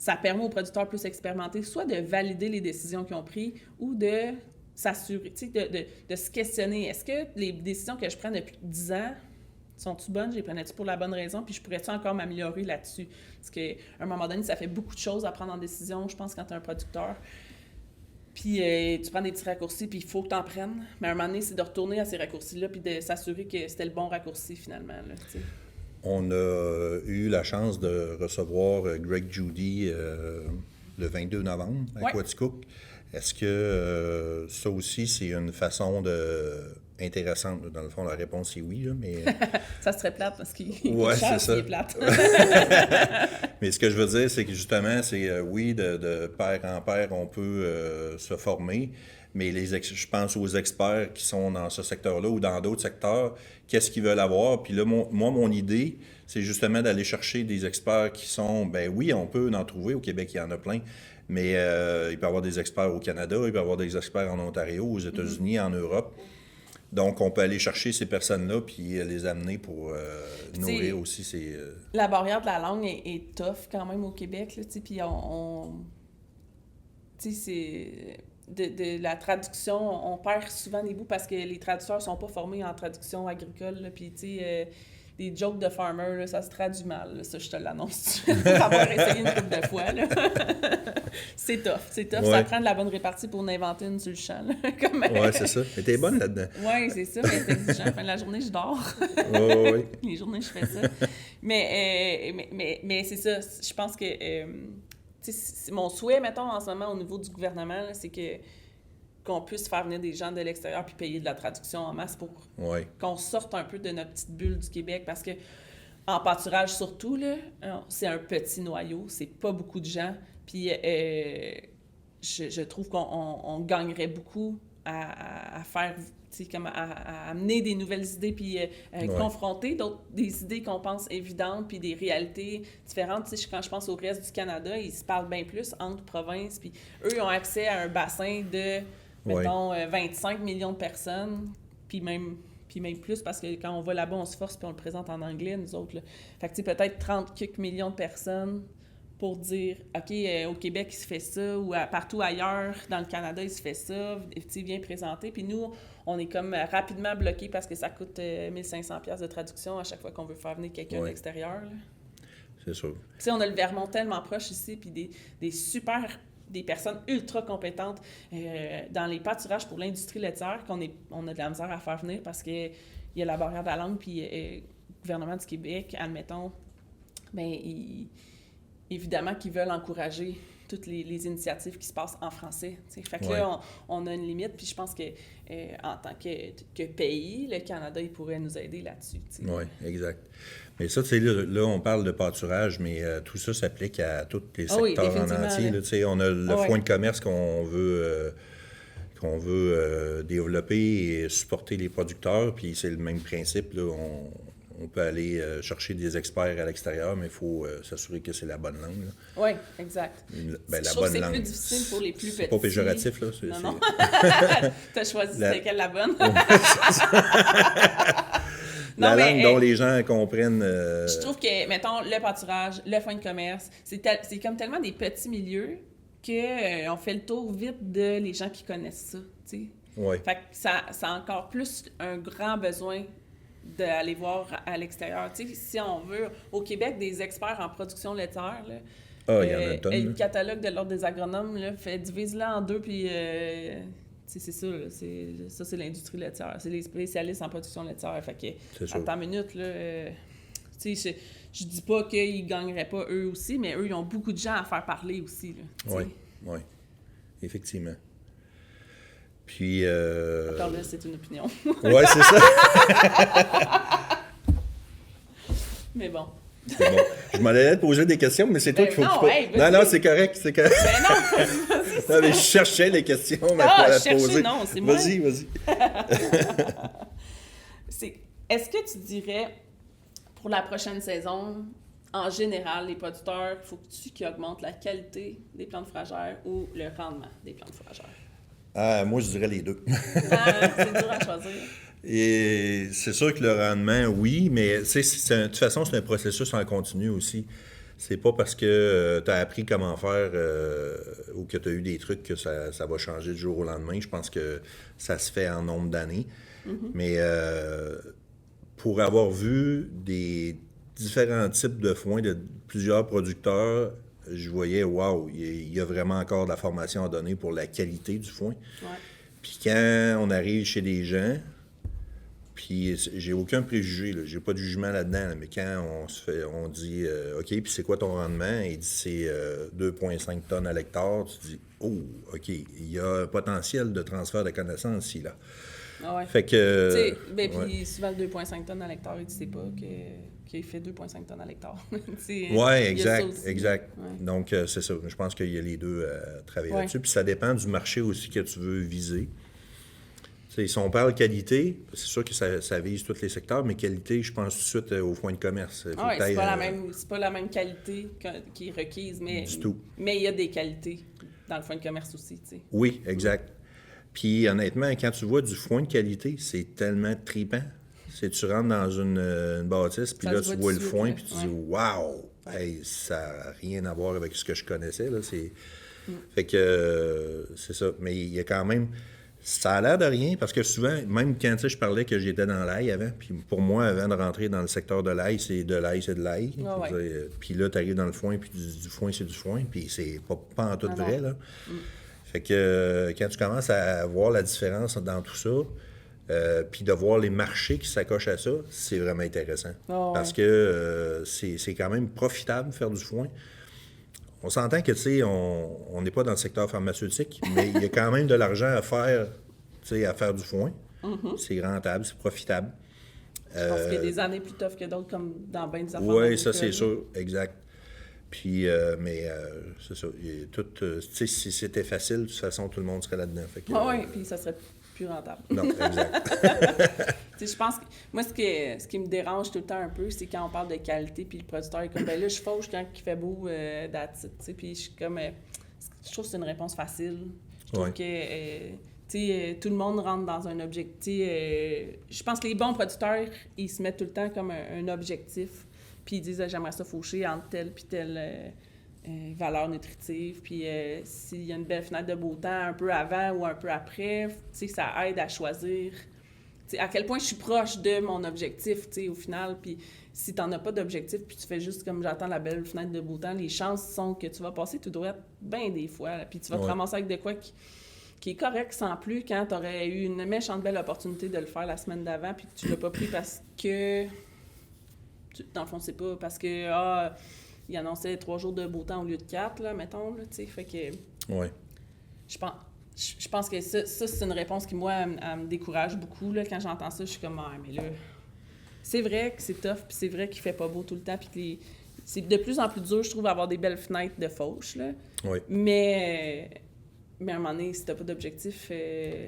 ça permet aux producteurs plus expérimentés soit de valider les décisions qu'ils ont prises ou de s'assurer, tu sais, de se questionner. Est-ce que les décisions que je prends depuis 10 ans sont-tu bonnes? Je les prenais-tu pour la bonne raison? Puis je pourrais-tu encore m'améliorer là-dessus? Parce qu'à un moment donné, ça fait beaucoup de choses à prendre en décision, je pense, quand tu es un producteur. Puis tu prends des petits raccourcis, puis il faut que tu en prennes. Mais à un moment donné, c'est de retourner à ces raccourcis-là, puis de s'assurer que c'était le bon raccourci, finalement. Là, t'sais. On a eu la chance de recevoir Greg Judy le 22 novembre à Quaticook. Est-ce que ça aussi, c'est une façon intéressante? Dans le fond, la réponse est oui, là, mais... Ça serait plate parce qu'il est plate. Mais ce que je veux dire, c'est que justement, c'est oui, de pair en pair, on peut se former, mais je pense aux experts qui sont dans ce secteur-là ou dans d'autres secteurs, qu'est-ce qu'ils veulent avoir? Puis là, mon idée, c'est justement d'aller chercher des experts qui sont, ben oui, on peut en trouver, au Québec, il y en a plein, mais il peut y avoir des experts au Canada, il peut y avoir des experts en Ontario, aux États-Unis, en Europe. Donc, on peut aller chercher ces personnes-là puis les amener pour nourrir aussi ces... La barrière de la langue est tough quand même au Québec, là, puis tu sais, c'est... De la traduction, on perd souvent des bouts parce que les traducteurs sont pas formés en traduction agricole, puis tu sais... des jokes de farmer, là, ça se traduit mal. Là, ça, je te l'annonce. Pour avoir essayé une couple de fois. Là. C'est tough. Ouais. Ça prend de la bonne répartie pour en inventer une sur le champ. Oui, c'est ça. Mais t'es bonne là-dedans. Oui, c'est ça. Mais c'est exigeant. À la fin de la journée, je dors. Oui. Les journées, je fais ça. Mais c'est ça. Je pense que mon souhait, mettons, en ce moment, au niveau du gouvernement, là, c'est qu'on puisse faire venir des gens de l'extérieur puis payer de la traduction en masse pour qu'on sorte un peu de notre petite bulle du Québec. Parce que en pâturage, surtout, là, c'est un petit noyau, c'est pas beaucoup de gens. Puis je trouve qu'on gagnerait beaucoup à faire, comme à amener des nouvelles idées puis confronter des idées qu'on pense évidentes puis des réalités différentes. Quand je pense au reste du Canada, ils se parlent bien plus entre provinces. Puis eux, ils ont accès à un bassin de... mettons, 25 millions de personnes, puis même plus, parce que quand on va là-bas, on se force puis on le présente en anglais, nous autres. Là. Fait que, peut-être 30 quelques millions de personnes pour dire, OK, au Québec, il se fait ça, ou partout ailleurs, dans le Canada, il se fait ça, bien présenté. Puis nous, on est comme rapidement bloqués parce que ça coûte 1500$ de traduction à chaque fois qu'on veut faire venir quelqu'un de l'extérieur. Là. C'est sûr. On a le Vermont tellement proche ici, puis des personnes ultra compétentes dans les pâturages pour l'industrie laitière qu'on a de la misère à faire venir parce qu'il y a la barrière de la langue, puis le gouvernement du Québec, admettons, bien, évidemment qu'ils veulent encourager toutes les initiatives qui se passent en français. T'sais. Fait que là, on a une limite, puis je pense que en tant que pays, le Canada, il pourrait nous aider là-dessus. Oui, exact. Mais ça, tu sais, là, on parle de pâturage, mais tout ça s'applique à tous les secteurs en entier. Tu sais, on a le fonds de commerce qu'on veut développer et supporter les producteurs, puis c'est le même principe. Là, on peut aller chercher des experts à l'extérieur, mais il faut s'assurer que c'est la bonne langue. Oui, exact. La je bonne trouve que c'est langue. plus difficile pour les plus petits. C'est pas péjoratif, là. Non. T'as choisi laquelle la bonne. La langue dont les gens comprennent... Je trouve que, mettons, le pâturage, le fonds de commerce, c'est comme tellement des petits milieux qu'on fait le tour vite de les gens qui connaissent ça, tu sais. Oui. Fait que ça a encore plus un grand besoin d'aller voir à l'extérieur. Tu sais, si on veut, au Québec, des experts en production laitière, là, il y en a un tonne. le catalogue de l'Ordre des agronomes, là, divise-le en deux, puis... c'est ça, là, c'est l'industrie laitière. C'est les spécialistes en production laitière. Fait que, attends une minute, là, je dis pas qu'ils gagneraient pas eux aussi, mais eux, ils ont beaucoup de gens à faire parler aussi. Oui, effectivement. Puis... Encore là, c'est une opinion. Oui, c'est ça. Mais bon. C'est bon. Je m'en allais te poser des questions, mais c'est toi qu'il faut que tu... Non, c'est correct, c'est correct. Ben non! Non, mais je cherchais les questions pour te poser. Non, c'est moi. Vas-y. Est-ce que tu dirais, pour la prochaine saison, en général, les producteurs, faut-tu qu'ils augmentent la qualité des plantes fourragères ou le rendement des plantes fourragères? Moi, je dirais les deux. C'est dur à choisir. Et c'est sûr que le rendement, oui, mais de toute façon, c'est un processus en continu aussi. C'est pas parce que tu as appris comment faire ou que tu as eu des trucs que ça va changer du jour au lendemain. Je pense que ça se fait en nombre d'années. Mais pour avoir vu des différents types de foin de plusieurs producteurs, je voyais, waouh, il y a vraiment encore de la formation à donner pour la qualité du foin. Ouais. Puis quand on arrive chez des gens, puis j'ai aucun préjugé, là, j'ai pas de jugement là-dedans, là, mais quand on dit OK, puis c'est quoi ton rendement? Il dit c'est 2,5 tonnes à l'hectare. Tu dis oh, OK, il y a un potentiel de transfert de connaissances ici, là. Ah ouais. Fait que. Puis souvent, 2,5 tonnes à l'hectare, il ne sait pas qu'il fait 2,5 tonnes à l'hectare. Oui, exact, exact. Ouais. Donc, c'est ça. Je pense qu'il y a les deux à travailler là-dessus. Puis ça dépend du marché aussi que tu veux viser. T'sais, si on parle qualité, c'est sûr que ça vise tous les secteurs, mais qualité, je pense tout de suite au foin de commerce. Oui, c'est pas la même qualité qui est requise, mais du tout. Mais il y a des qualités dans le foin de commerce aussi, tu sais. Oui, exact. Puis honnêtement, quand tu vois du foin de qualité, c'est tellement trippant. Tu rentres dans une bâtisse, puis là, tu vois le foin, puis tu dis « Wow! Hey, ça n'a rien à voir avec ce que je connaissais. » là. Fait que c'est ça. Mais il y a quand même... Ça a l'air de rien, parce que souvent, même quand je parlais que j'étais dans l'ail avant, puis pour moi, avant de rentrer dans le secteur de l'ail, c'est de l'ail, c'est de l'ail. Puis là, tu arrives dans le foin, puis du foin, c'est du foin, puis c'est pas en tout vrai, là. Fait que quand tu commences à voir la différence dans tout ça, puis de voir les marchés qui s'accrochent à ça, c'est vraiment intéressant. Parce que c'est quand même profitable de faire du foin. On s'entend que, tu sais, on n'est pas dans le secteur pharmaceutique, mais il y a quand même de l'argent à faire, tu sais, à faire du foin. C'est rentable, c'est profitable. Je pense qu'il y a des années plus tough que d'autres, comme dans bien des affaires. Oui, ça, c'est sûr, exact. Puis, c'est ça. Tu sais, si c'était facile, de toute façon, tout le monde serait là-dedans. Oui, puis ça serait plus rentable. Non, exact. Je pense que moi, ce qui me dérange tout le temps un peu, c'est quand on parle de qualité, puis le producteur est comme, ben là, je fauche quand il fait beau, that's it, tu sais. Puis je suis comme, je trouve que c'est une réponse facile. Je trouve que, tout le monde rentre dans un objectif. Je pense que les bons producteurs, ils se mettent tout le temps comme un objectif. Puis ils disent, j'aimerais ça faucher entre telle puis telle valeur nutritive. Puis s'il y a une belle fenêtre de beau temps un peu avant ou un peu après, ça aide à choisir. T'sais, à quel point je suis proche de mon objectif, au final. Puis si tu n'en as pas d'objectif, puis tu fais juste comme j'attends la belle fenêtre de beau temps, les chances sont que tu vas passer tout droit bien des fois. Là, puis tu vas te ramasser avec de quoi qui est correct sans plus quand tu aurais eu une méchante belle opportunité de le faire la semaine d'avant, puis que tu l'as pas pris parce que... Dans le fond, c'est pas parce que il annonçait 3 jours de beau temps au lieu de 4, là, mettons, là, tu sais, fait que... Oui. Je pense que ça, c'est une réponse qui, moi, elle me décourage beaucoup, là, quand j'entends ça, je suis comme, mais là... C'est vrai que c'est tough, puis c'est vrai qu'il fait pas beau tout le temps, puis c'est de plus en plus dur, je trouve, d'avoir des belles fenêtres de fauche, là. Oui. Mais à un moment donné, si t'as pas d'objectif,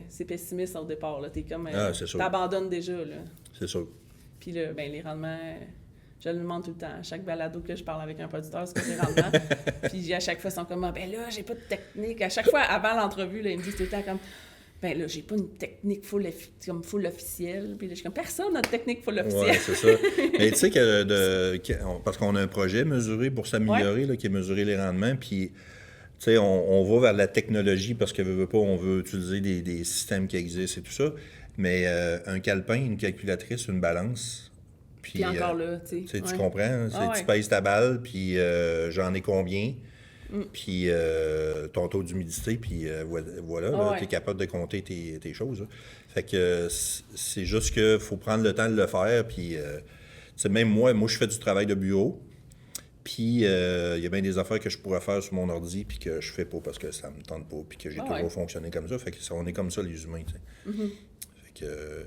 c'est pessimiste au départ, là. T'es comme... t'abandonnes déjà, là. C'est sûr. Puis là, ben les rendements... Je le demande tout le temps. À chaque balado que je parle avec un producteur, c'est quoi les rendements. Puis à chaque fois, ils sont comme, ben là, j'ai pas de technique. À chaque fois, avant l'entrevue, là, ils me disent tout le temps comme, ben là, j'ai pas une technique full officielle. Puis là, je suis comme, personne n'a de technique full officielle. Oui, c'est ça. Mais tu sais que parce qu'on a un projet mesuré pour s'améliorer, là, qui est mesurer les rendements. Puis, tu sais, on va vers la technologie parce que veut pas, on veut utiliser des systèmes qui existent et tout ça. Mais un calepin, une calculatrice, une balance. Puis encore là, tu sais. Tu comprends? Hein? Tu pèses ta balle, puis j'en ai combien, puis ton taux d'humidité, puis voilà, tu es capable de compter tes choses. Là. Fait que c'est juste qu'il faut prendre le temps de le faire, puis même moi, je fais du travail de bureau, puis il y a bien des affaires que je pourrais faire sur mon ordi, puis que je fais pas parce que ça me tente pas, puis que j'ai toujours fonctionné comme ça. Fait que on est comme ça, les humains, tu sais. Fait que...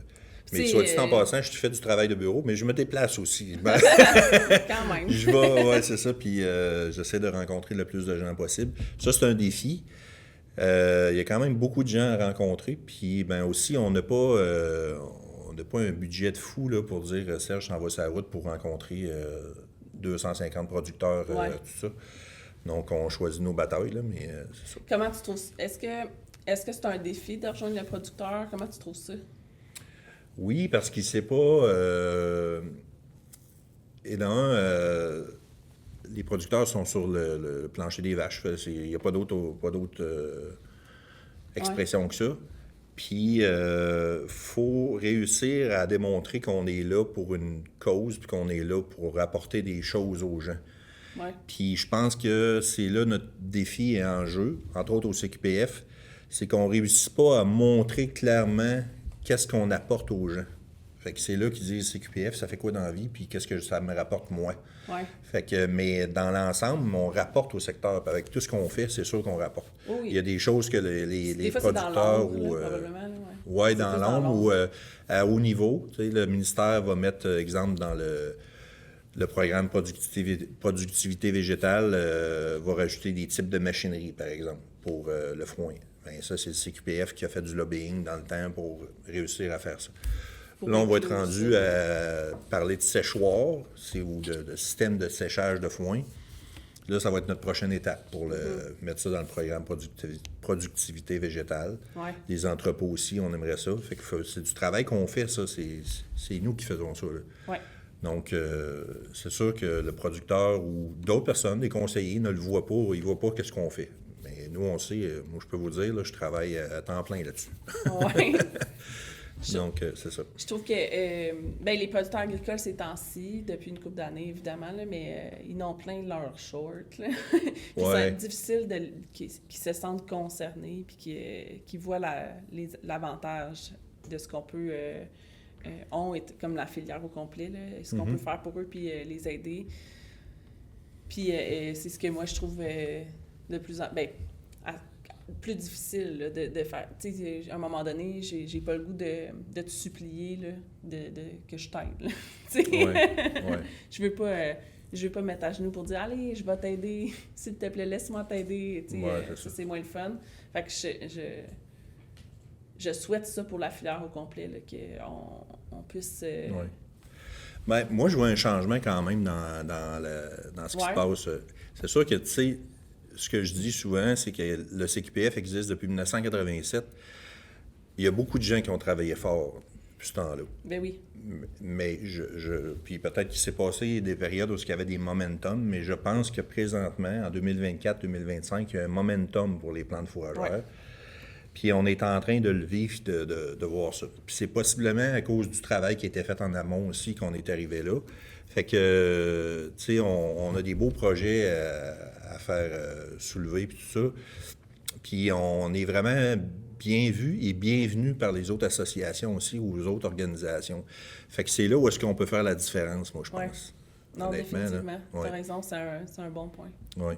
Mais soit dit en passant, je fais du travail de bureau, mais je me déplace aussi. Quand même. Je vais, c'est ça, puis j'essaie de rencontrer le plus de gens possible. Ça, c'est un défi. Il y a quand même beaucoup de gens à rencontrer, puis ben aussi, on n'a pas un budget de fou là, pour dire « Serge, j'en vais sur la route pour rencontrer 250 producteurs, tout ça. » Donc, on choisit nos batailles, là, mais c'est ça. Comment tu trouves... Est-ce que c'est un défi de rejoindre le producteur? Comment tu trouves ça? Oui, parce qu'il ne sait pas... et d'un, les producteurs sont sur le plancher des vaches. Il n'y a pas d'autre expression que ça. Puis, faut réussir à démontrer qu'on est là pour une cause, puis qu'on est là pour apporter des choses aux gens. Ouais. Puis, je pense que c'est là notre défi et enjeu, entre autres au CQPF, c'est qu'on ne réussit pas à montrer clairement qu'est-ce qu'on apporte aux gens. Fait que c'est là qu'ils disent CQPF, ça fait quoi dans la vie, puis qu'est-ce que ça me rapporte moi. Ouais. Fait que, mais dans l'ensemble, on rapporte au secteur. Puis avec tout ce qu'on fait, c'est sûr qu'on rapporte. Oui. Il y a des choses que les des fois, producteurs c'est dans l'ombre, probablement. Là, ouais, dans l'ombre ou à haut niveau. Tu sais, le ministère va mettre, exemple, dans le programme productivité végétale, va rajouter des types de machinerie, par exemple, pour le foin. Bien, ça, c'est le CQPF qui a fait du lobbying dans le temps pour réussir à faire ça. Là, on va être rendu à parler de séchoir ou de système de séchage de foin. Là, ça va être notre prochaine étape pour mettre ça dans le programme productivité végétale. Ouais. Les entrepôts aussi, on aimerait ça. Fait que c'est du travail qu'on fait, ça. C'est nous qui faisons ça. Là. Ouais. Donc, c'est sûr que le producteur ou d'autres personnes, des conseillers, ne le voient pas. Ils ne voient pas qu'est-ce qu'on fait. Mais nous, on sait. Moi, je peux vous dire, là, je travaille à temps plein là-dessus. Ouais. Donc, c'est ça. Je trouve que les producteurs agricoles ces temps-ci, depuis une couple d'années évidemment, là, mais ils n'ont plein leurs shorts. Là. Puis c'est difficile qu'ils se sentent concernés puis qu'ils voient l'avantage de ce qu'on peut comme la filière au complet, là, ce qu'on peut faire pour eux puis les aider. Puis c'est ce que moi je trouve de plus en plus difficile là, de faire. Tu sais, à un moment donné, j'ai pas le goût de te supplier là, que je t'aide. Tu sais, je veux pas me mettre à genoux pour dire allez, je vais t'aider, s'il te plaît, laisse-moi t'aider. Tu sais, ça c'est moins le fun. Fait que je souhaite ça pour la filière au complet, là, qu'on puisse. Bien, moi, je vois un changement quand même dans ce qui se passe. C'est sûr que, tu sais, ce que je dis souvent, c'est que le CQPF existe depuis 1987. Il y a beaucoup de gens qui ont travaillé fort depuis ce temps-là. Ben oui. Mais puis peut-être qu'il s'est passé des périodes où il y avait des momentum, mais je pense que présentement, en 2024-2025, il y a un momentum pour les plans de fourrageurs. Ouais. Puis on est en train de le vivre, de voir ça. Puis c'est possiblement à cause du travail qui a été fait en amont aussi qu'on est arrivé là. Fait que, tu sais, on a des beaux projets à faire soulever, puis tout ça. Puis on est vraiment bien vu et bienvenu par les autres associations aussi ou les autres organisations. Fait que c'est là où est-ce qu'on peut faire la différence, moi, je pense. Non, définitivement. Tu as raison, c'est un bon point. Oui.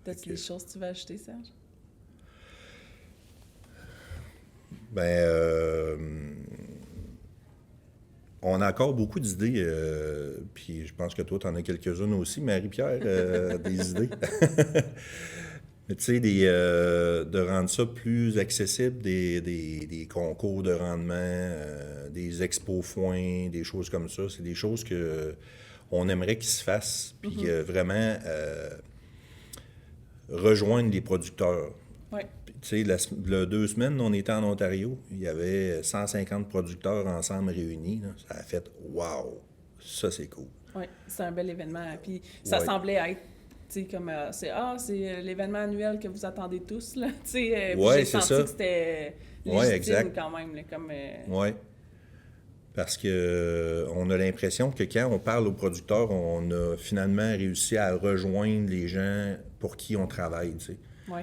T'as-tu des choses que tu veux ajouter, Serge? On a encore beaucoup d'idées, puis je pense que toi, tu en as quelques-unes aussi, Marie-Pierre, des idées. Mais tu sais, de rendre ça plus accessible, des concours de rendement, des expos foin, des choses comme ça, c'est des choses qu'on aimerait qu'ils se fassent, puis vraiment rejoindre les producteurs. Ouais. Tu sais, le 2 semaines, on était en Ontario, il y avait 150 producteurs ensemble réunis. Là. Ça a fait « wow! » Ça, c'est cool. Oui, c'est un bel événement. Puis ça semblait être, tu sais, comme, c'est l'événement annuel que vous attendez tous, là. Tu sais, j'ai senti que c'était légitime quand même, là, comme... Oui. Parce que on a l'impression que quand on parle aux producteurs, on a finalement réussi à rejoindre les gens pour qui on travaille, tu sais. Oui.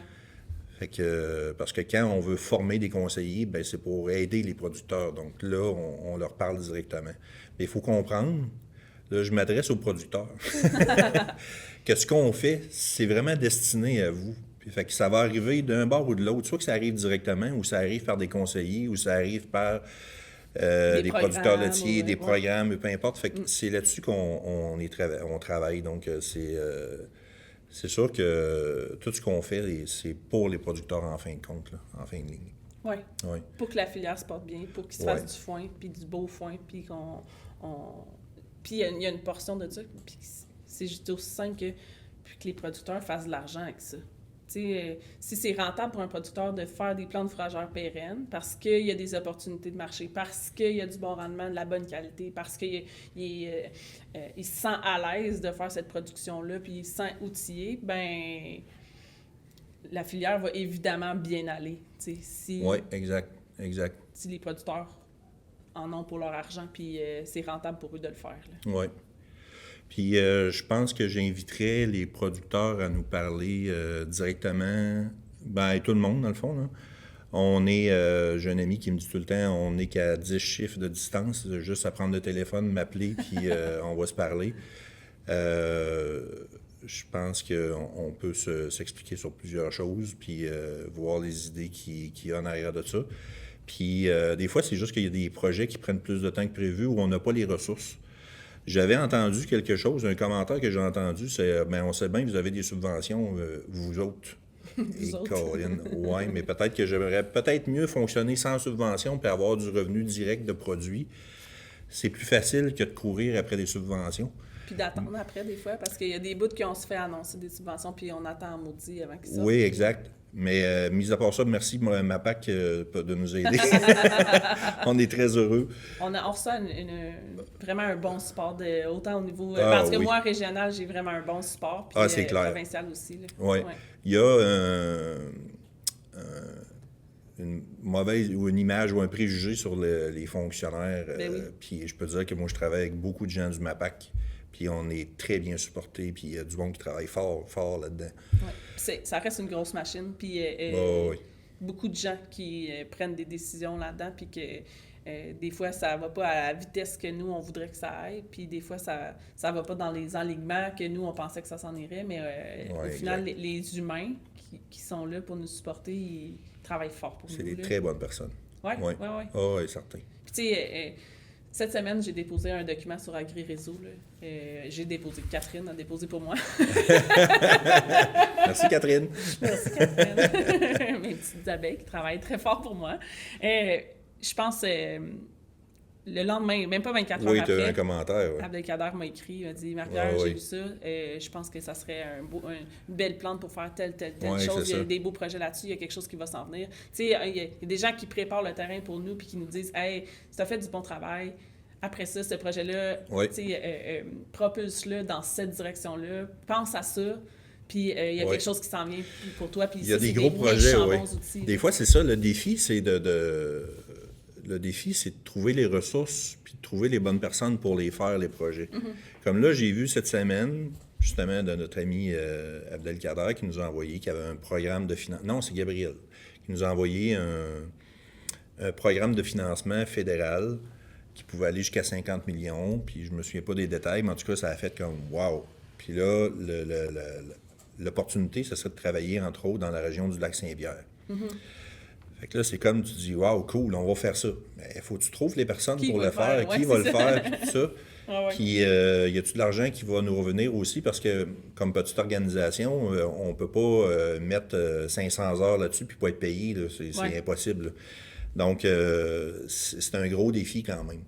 Fait que, parce que quand on veut former des conseillers, ben c'est pour aider les producteurs. Donc là, on leur parle directement. Mais il faut comprendre, là, je m'adresse aux producteurs, que ce qu'on fait, c'est vraiment destiné à vous. Puis, fait que ça va arriver d'un bord ou de l'autre, soit que ça arrive directement, ou ça arrive par des conseillers, ou ça arrive par des producteurs laitiers, des programmes, peu importe. Fait que c'est là-dessus qu'on travaille. Donc, c'est sûr que tout ce qu'on fait, c'est pour les producteurs en fin de compte, là, en fin de ligne. Oui. Pour que la filière se porte bien, pour qu'il se fasse du foin, puis du beau foin, puis Puis il y a une portion de ça, puis c'est juste aussi simple que les producteurs fassent de l'argent avec ça. Si c'est rentable pour un producteur de faire des plants de fourragère pérennes, parce qu'il y a des opportunités de marché, parce qu'il y a du bon rendement, de la bonne qualité, parce qu'il il se sent à l'aise de faire cette production-là, puis il se sent outillé, ben la filière va évidemment bien aller. Oui, exact. Si les producteurs en ont pour leur argent, puis c'est rentable pour eux de le faire. Oui. Puis je pense que j'inviterais les producteurs à nous parler directement, ben tout le monde dans le fond, là. J'ai un ami qui me dit tout le temps, on n'est qu'à 10 chiffres de distance, juste à prendre le téléphone, m'appeler, puis on va se parler. Je pense qu'on peut s'expliquer sur plusieurs choses, puis voir les idées qu'il y a en arrière de ça. Puis des fois, c'est juste qu'il y a des projets qui prennent plus de temps que prévu ou on n'a pas les ressources. J'avais entendu quelque chose, un commentaire que j'ai entendu, c'est « on sait bien que vous avez des subventions, vous autres. » Et Colin, ouais, mais peut-être que j'aimerais peut-être mieux fonctionner sans subvention puis avoir du revenu direct de produits. C'est plus facile que de courir après des subventions. Puis d'attendre après, des fois, parce qu'il y a des bouts qui ont se fait annoncer des subventions, puis on attend en maudit avant qu'ils sortent. Oui, exact. Mais mis à part ça, merci MAPAC de nous aider. On est très heureux. On reçoit vraiment un bon support, autant au niveau... parce que moi, régional, j'ai vraiment un bon support, puis c'est clair. Provincial aussi. Oui. Ouais. Il y a une mauvaise ou une image ou un préjugé sur les fonctionnaires. Puis je peux dire que moi, je travaille avec beaucoup de gens du MAPAC. Puis on est très bien supportés, puis il y a du monde qui travaille fort là-dedans. Oui, ça reste une grosse machine, puis beaucoup de gens qui prennent des décisions là-dedans, puis que des fois, ça va pas à la vitesse que nous, on voudrait que ça aille, puis des fois, ça va pas dans les enlignements que nous, on pensait que ça s'en irait, mais au final, les humains qui sont là pour nous supporter, ils travaillent fort pour nous. C'est des très bonnes personnes. Oui. Oui, certain. Puis tu sais... Cette semaine, j'ai déposé un document sur AgriRéseau. J'ai déposé. Catherine a déposé pour moi. Merci, Catherine. Merci, Catherine. Mes petites abeilles qui travaillent très fort pour moi. Je pense, le lendemain, même pas 24 heures après... Oui, tu as un commentaire. Ouais. Abdelkader m'a écrit, il m'a dit « Marie-Pierre, j'ai vu ça. Je pense que ça serait une belle plante pour faire telle chose. Il y a des beaux projets là-dessus. Il y a quelque chose qui va s'en venir. » Tu sais, il y a des gens qui préparent le terrain pour nous puis qui nous disent « Hey, tu as fait du bon travail. Après ça, ce projet-là, propulse-le dans cette direction-là. Pense à ça. » Puis il y a quelque chose qui s'en vient pour toi. Puis il y a des gros projets, outils. Des fois, c'est ça. Le défi, c'est Le défi, c'est de trouver les ressources puis de trouver les bonnes personnes pour les faire, les projets. Mm-hmm. Comme là, j'ai vu cette semaine, justement, de notre ami Abdelkader qui nous a envoyé, qui avait un programme de financement... Non, c'est Gabriel, qui nous a envoyé un programme de financement fédéral qui pouvait aller jusqu'à 50 millions, puis je me souviens pas des détails, mais en tout cas, ça a fait comme « wow ». Puis là, l'opportunité, ce serait de travailler, entre autres, dans la région du Lac-Saint-Pierre. Mm-hmm. Fait que là, c'est comme tu dis, waouh, cool, on va faire ça. Mais il faut que tu trouves les personnes pour le faire, qui va le faire, puis tout ça. Puis, y a-tu de l'argent qui va nous revenir aussi? Parce que, comme petite organisation, on peut pas mettre 500 heures là-dessus puis pas être payé. Là. C'est impossible. Là. Donc, c'est un gros défi quand même.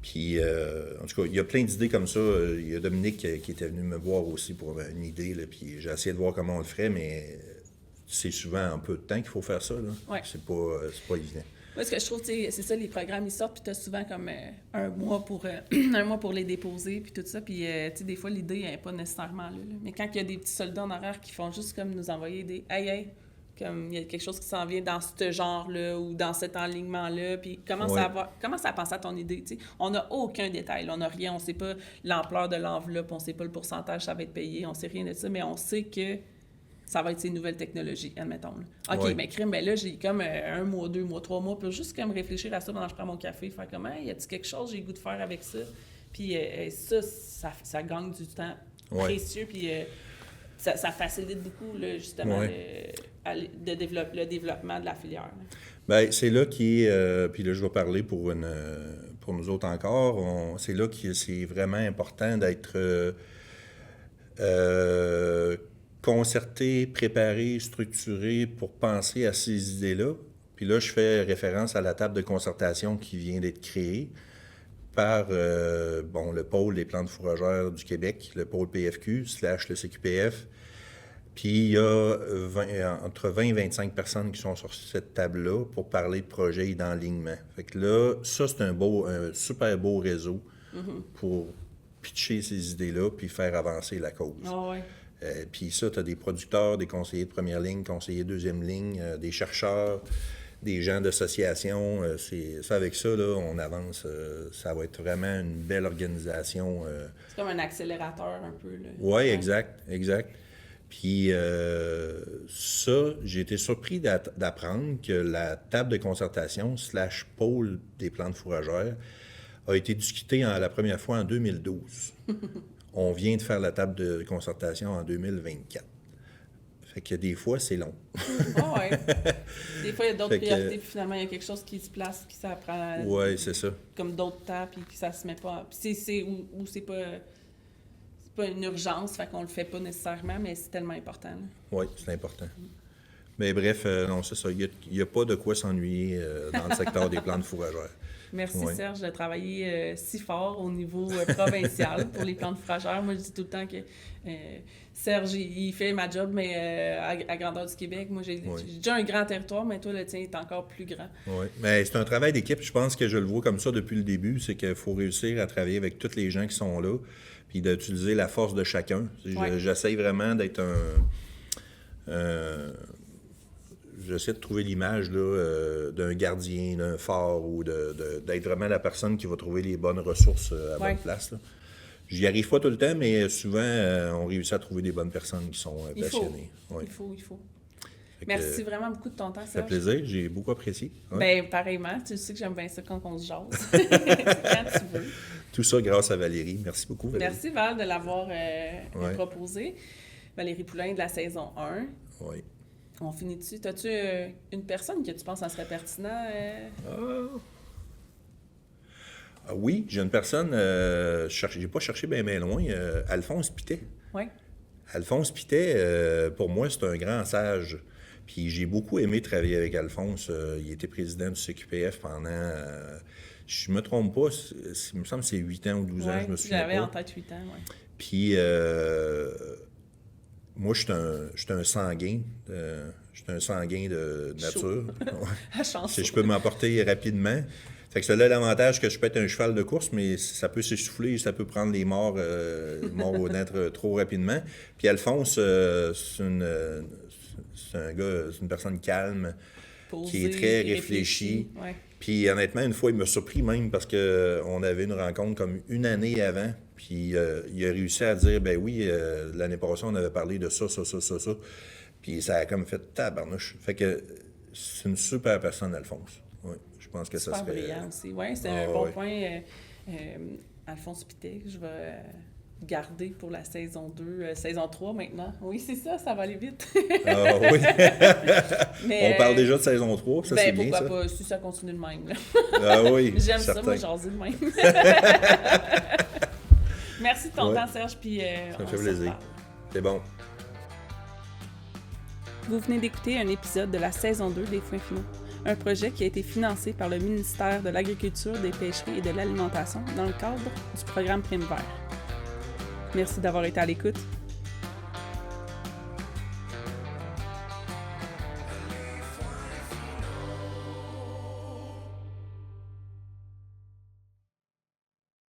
Puis, en tout cas, il y a plein d'idées comme ça. Il y a Dominique qui était venu me voir aussi pour une idée. Là, puis, j'ai essayé de voir comment on le ferait, mais... C'est souvent un peu de temps qu'il faut faire ça. Là. Ouais. C'est pas évident. Moi, ce que je trouve, c'est ça, les programmes, ils sortent, puis tu as souvent comme un mois pour les déposer, puis tout ça. Puis, des fois, l'idée n'est pas nécessairement là. Mais quand il y a des petits soldats en arrière qui font juste comme nous envoyer des « Hey, comme il y a quelque chose qui s'en vient dans ce genre-là ou dans cet enlignement-là, puis commence à penser à ton idée. » T'sais. On n'a aucun détail, on n'a rien, on ne sait pas l'ampleur de l'enveloppe, on ne sait pas le pourcentage ça va être payé, on ne sait rien de ça, mais on sait que ça va être ces nouvelles technologies, admettons. Là. OK, mais crime, ben là, j'ai comme 1 mois, 2 mois, 3 mois pour juste comme réfléchir à ça pendant que je prends mon café, faire comme, y a-t-il quelque chose que j'ai le goût de faire avec ça? Puis ça gagne du temps précieux, puis ça facilite beaucoup, là, justement, le développement de la filière. Bien, c'est là puis là, je vais parler pour nous autres encore, c'est là que c'est vraiment important d'être... concerté, préparé, structuré pour penser à ces idées-là. Puis là, je fais référence à la table de concertation qui vient d'être créée par le pôle des plantes fourragères du Québec, le pôle PFQ / le CQPF, Puis il y a entre 20 et 25 personnes qui sont sur cette table-là pour parler de projets d'enlignement. Fait que là, ça, c'est un super beau réseau pour pitcher ces idées-là puis faire avancer la cause. Ah ouais. Puis ça, tu as des producteurs, des conseillers de première ligne, conseillers de deuxième ligne, des chercheurs, des gens d'association. Avec ça, là, on avance. Ça va être vraiment une belle organisation. C'est comme un accélérateur un peu. Oui, exact. Puis ça, j'ai été surpris d'apprendre que la table de concertation / pôle des plantes fourragères a été discutée la première fois en 2012. On vient de faire la table de concertation en 2024. Fait que des fois, c'est long. Ah ouais. Des fois, il y a d'autres priorités, puis finalement, il y a quelque chose qui se place, puis ça prend... Oui, c'est ça. Comme d'autres temps, puis ça se met pas... Puis c'est pas une urgence, fait qu'on le fait pas nécessairement, mais c'est tellement important. Oui, c'est important. Mais bref, non, c'est ça. Il n'y a pas de quoi s'ennuyer dans le secteur des plantes fourragères. Merci Serge de travailler si fort au niveau provincial pour les plantes fourragères. Moi, je dis tout le temps que Serge, il fait ma job, mais à grandeur du Québec. Moi, j'ai déjà un grand territoire, mais toi, le tien est encore plus grand. Oui, mais c'est un travail d'équipe. Je pense que je le vois comme ça depuis le début. C'est qu'il faut réussir à travailler avec tous les gens qui sont là, puis d'utiliser la force de chacun. J'essaie vraiment d'être j'essaie de trouver l'image là, d'un gardien, d'un phare, ou d'être vraiment la personne qui va trouver les bonnes ressources à bonne place. Là. J'y arrive pas tout le temps, mais souvent, on réussit à trouver des bonnes personnes qui sont passionnées. Il faut. Merci vraiment beaucoup de ton temps, Serge. Ça fait plaisir, j'ai beaucoup apprécié. Bien, pareillement, tu sais que j'aime bien ça quand on se jase. Quand tu veux. Tout ça grâce à Valérie. Merci beaucoup, Valérie. Merci, Val, de l'avoir proposé. Valérie Poulain de la saison 1. Oui. On finit dessus. As-tu une personne que tu penses en serait pertinent? Oui, j'ai une personne, j'ai pas cherché bien loin, Alphonse Pittet. Oui. Alphonse Pittet, pour moi, c'est un grand sage. Puis j'ai beaucoup aimé travailler avec Alphonse. Il était président du CQPF pendant, je me trompe pas, il me semble que c'est 8 ans ou 12 ans, je me souviens pas. J'avais en tête 8 ans, oui. Puis moi, je suis un sanguin. Je suis un sanguin de nature. Je peux m'emporter rapidement. Fait que cela a l'avantage que je peux être un cheval de course, mais ça peut s'essouffler, ça peut prendre les morts aux naîtres trop rapidement. Puis Alphonse, c'est un gars, c'est une personne calme, posé, qui est très réfléchie. Ouais. Puis honnêtement, une fois, il m'a surpris même parce qu'on avait une rencontre comme une année avant. Puis il a réussi à dire, ben oui, l'année passée, on avait parlé de ça. Puis ça a comme fait tabarnouche. Fait que c'est une super personne, Alphonse. Oui, je pense que super ça serait... brillant aussi. Oui, c'est un bon point. Alphonse Pittet, je vais garder pour la saison 2, saison 3 maintenant. Oui, c'est ça va aller vite. Ah oui! Mais, on parle déjà de saison 3, ça c'est bien ça. Pourquoi pas, si ça continue de même. Là. Ah oui, j'aime certain. Ça, moi, jaser de même. Merci de ton temps, Serge, puis ça me fait plaisir. C'est bon. Vous venez d'écouter un épisode de la saison 2 des Foins Finaux, un projet qui a été financé par le ministère de l'Agriculture, des Pêcheries et de l'Alimentation dans le cadre du programme Prime Vert. Merci d'avoir été à l'écoute.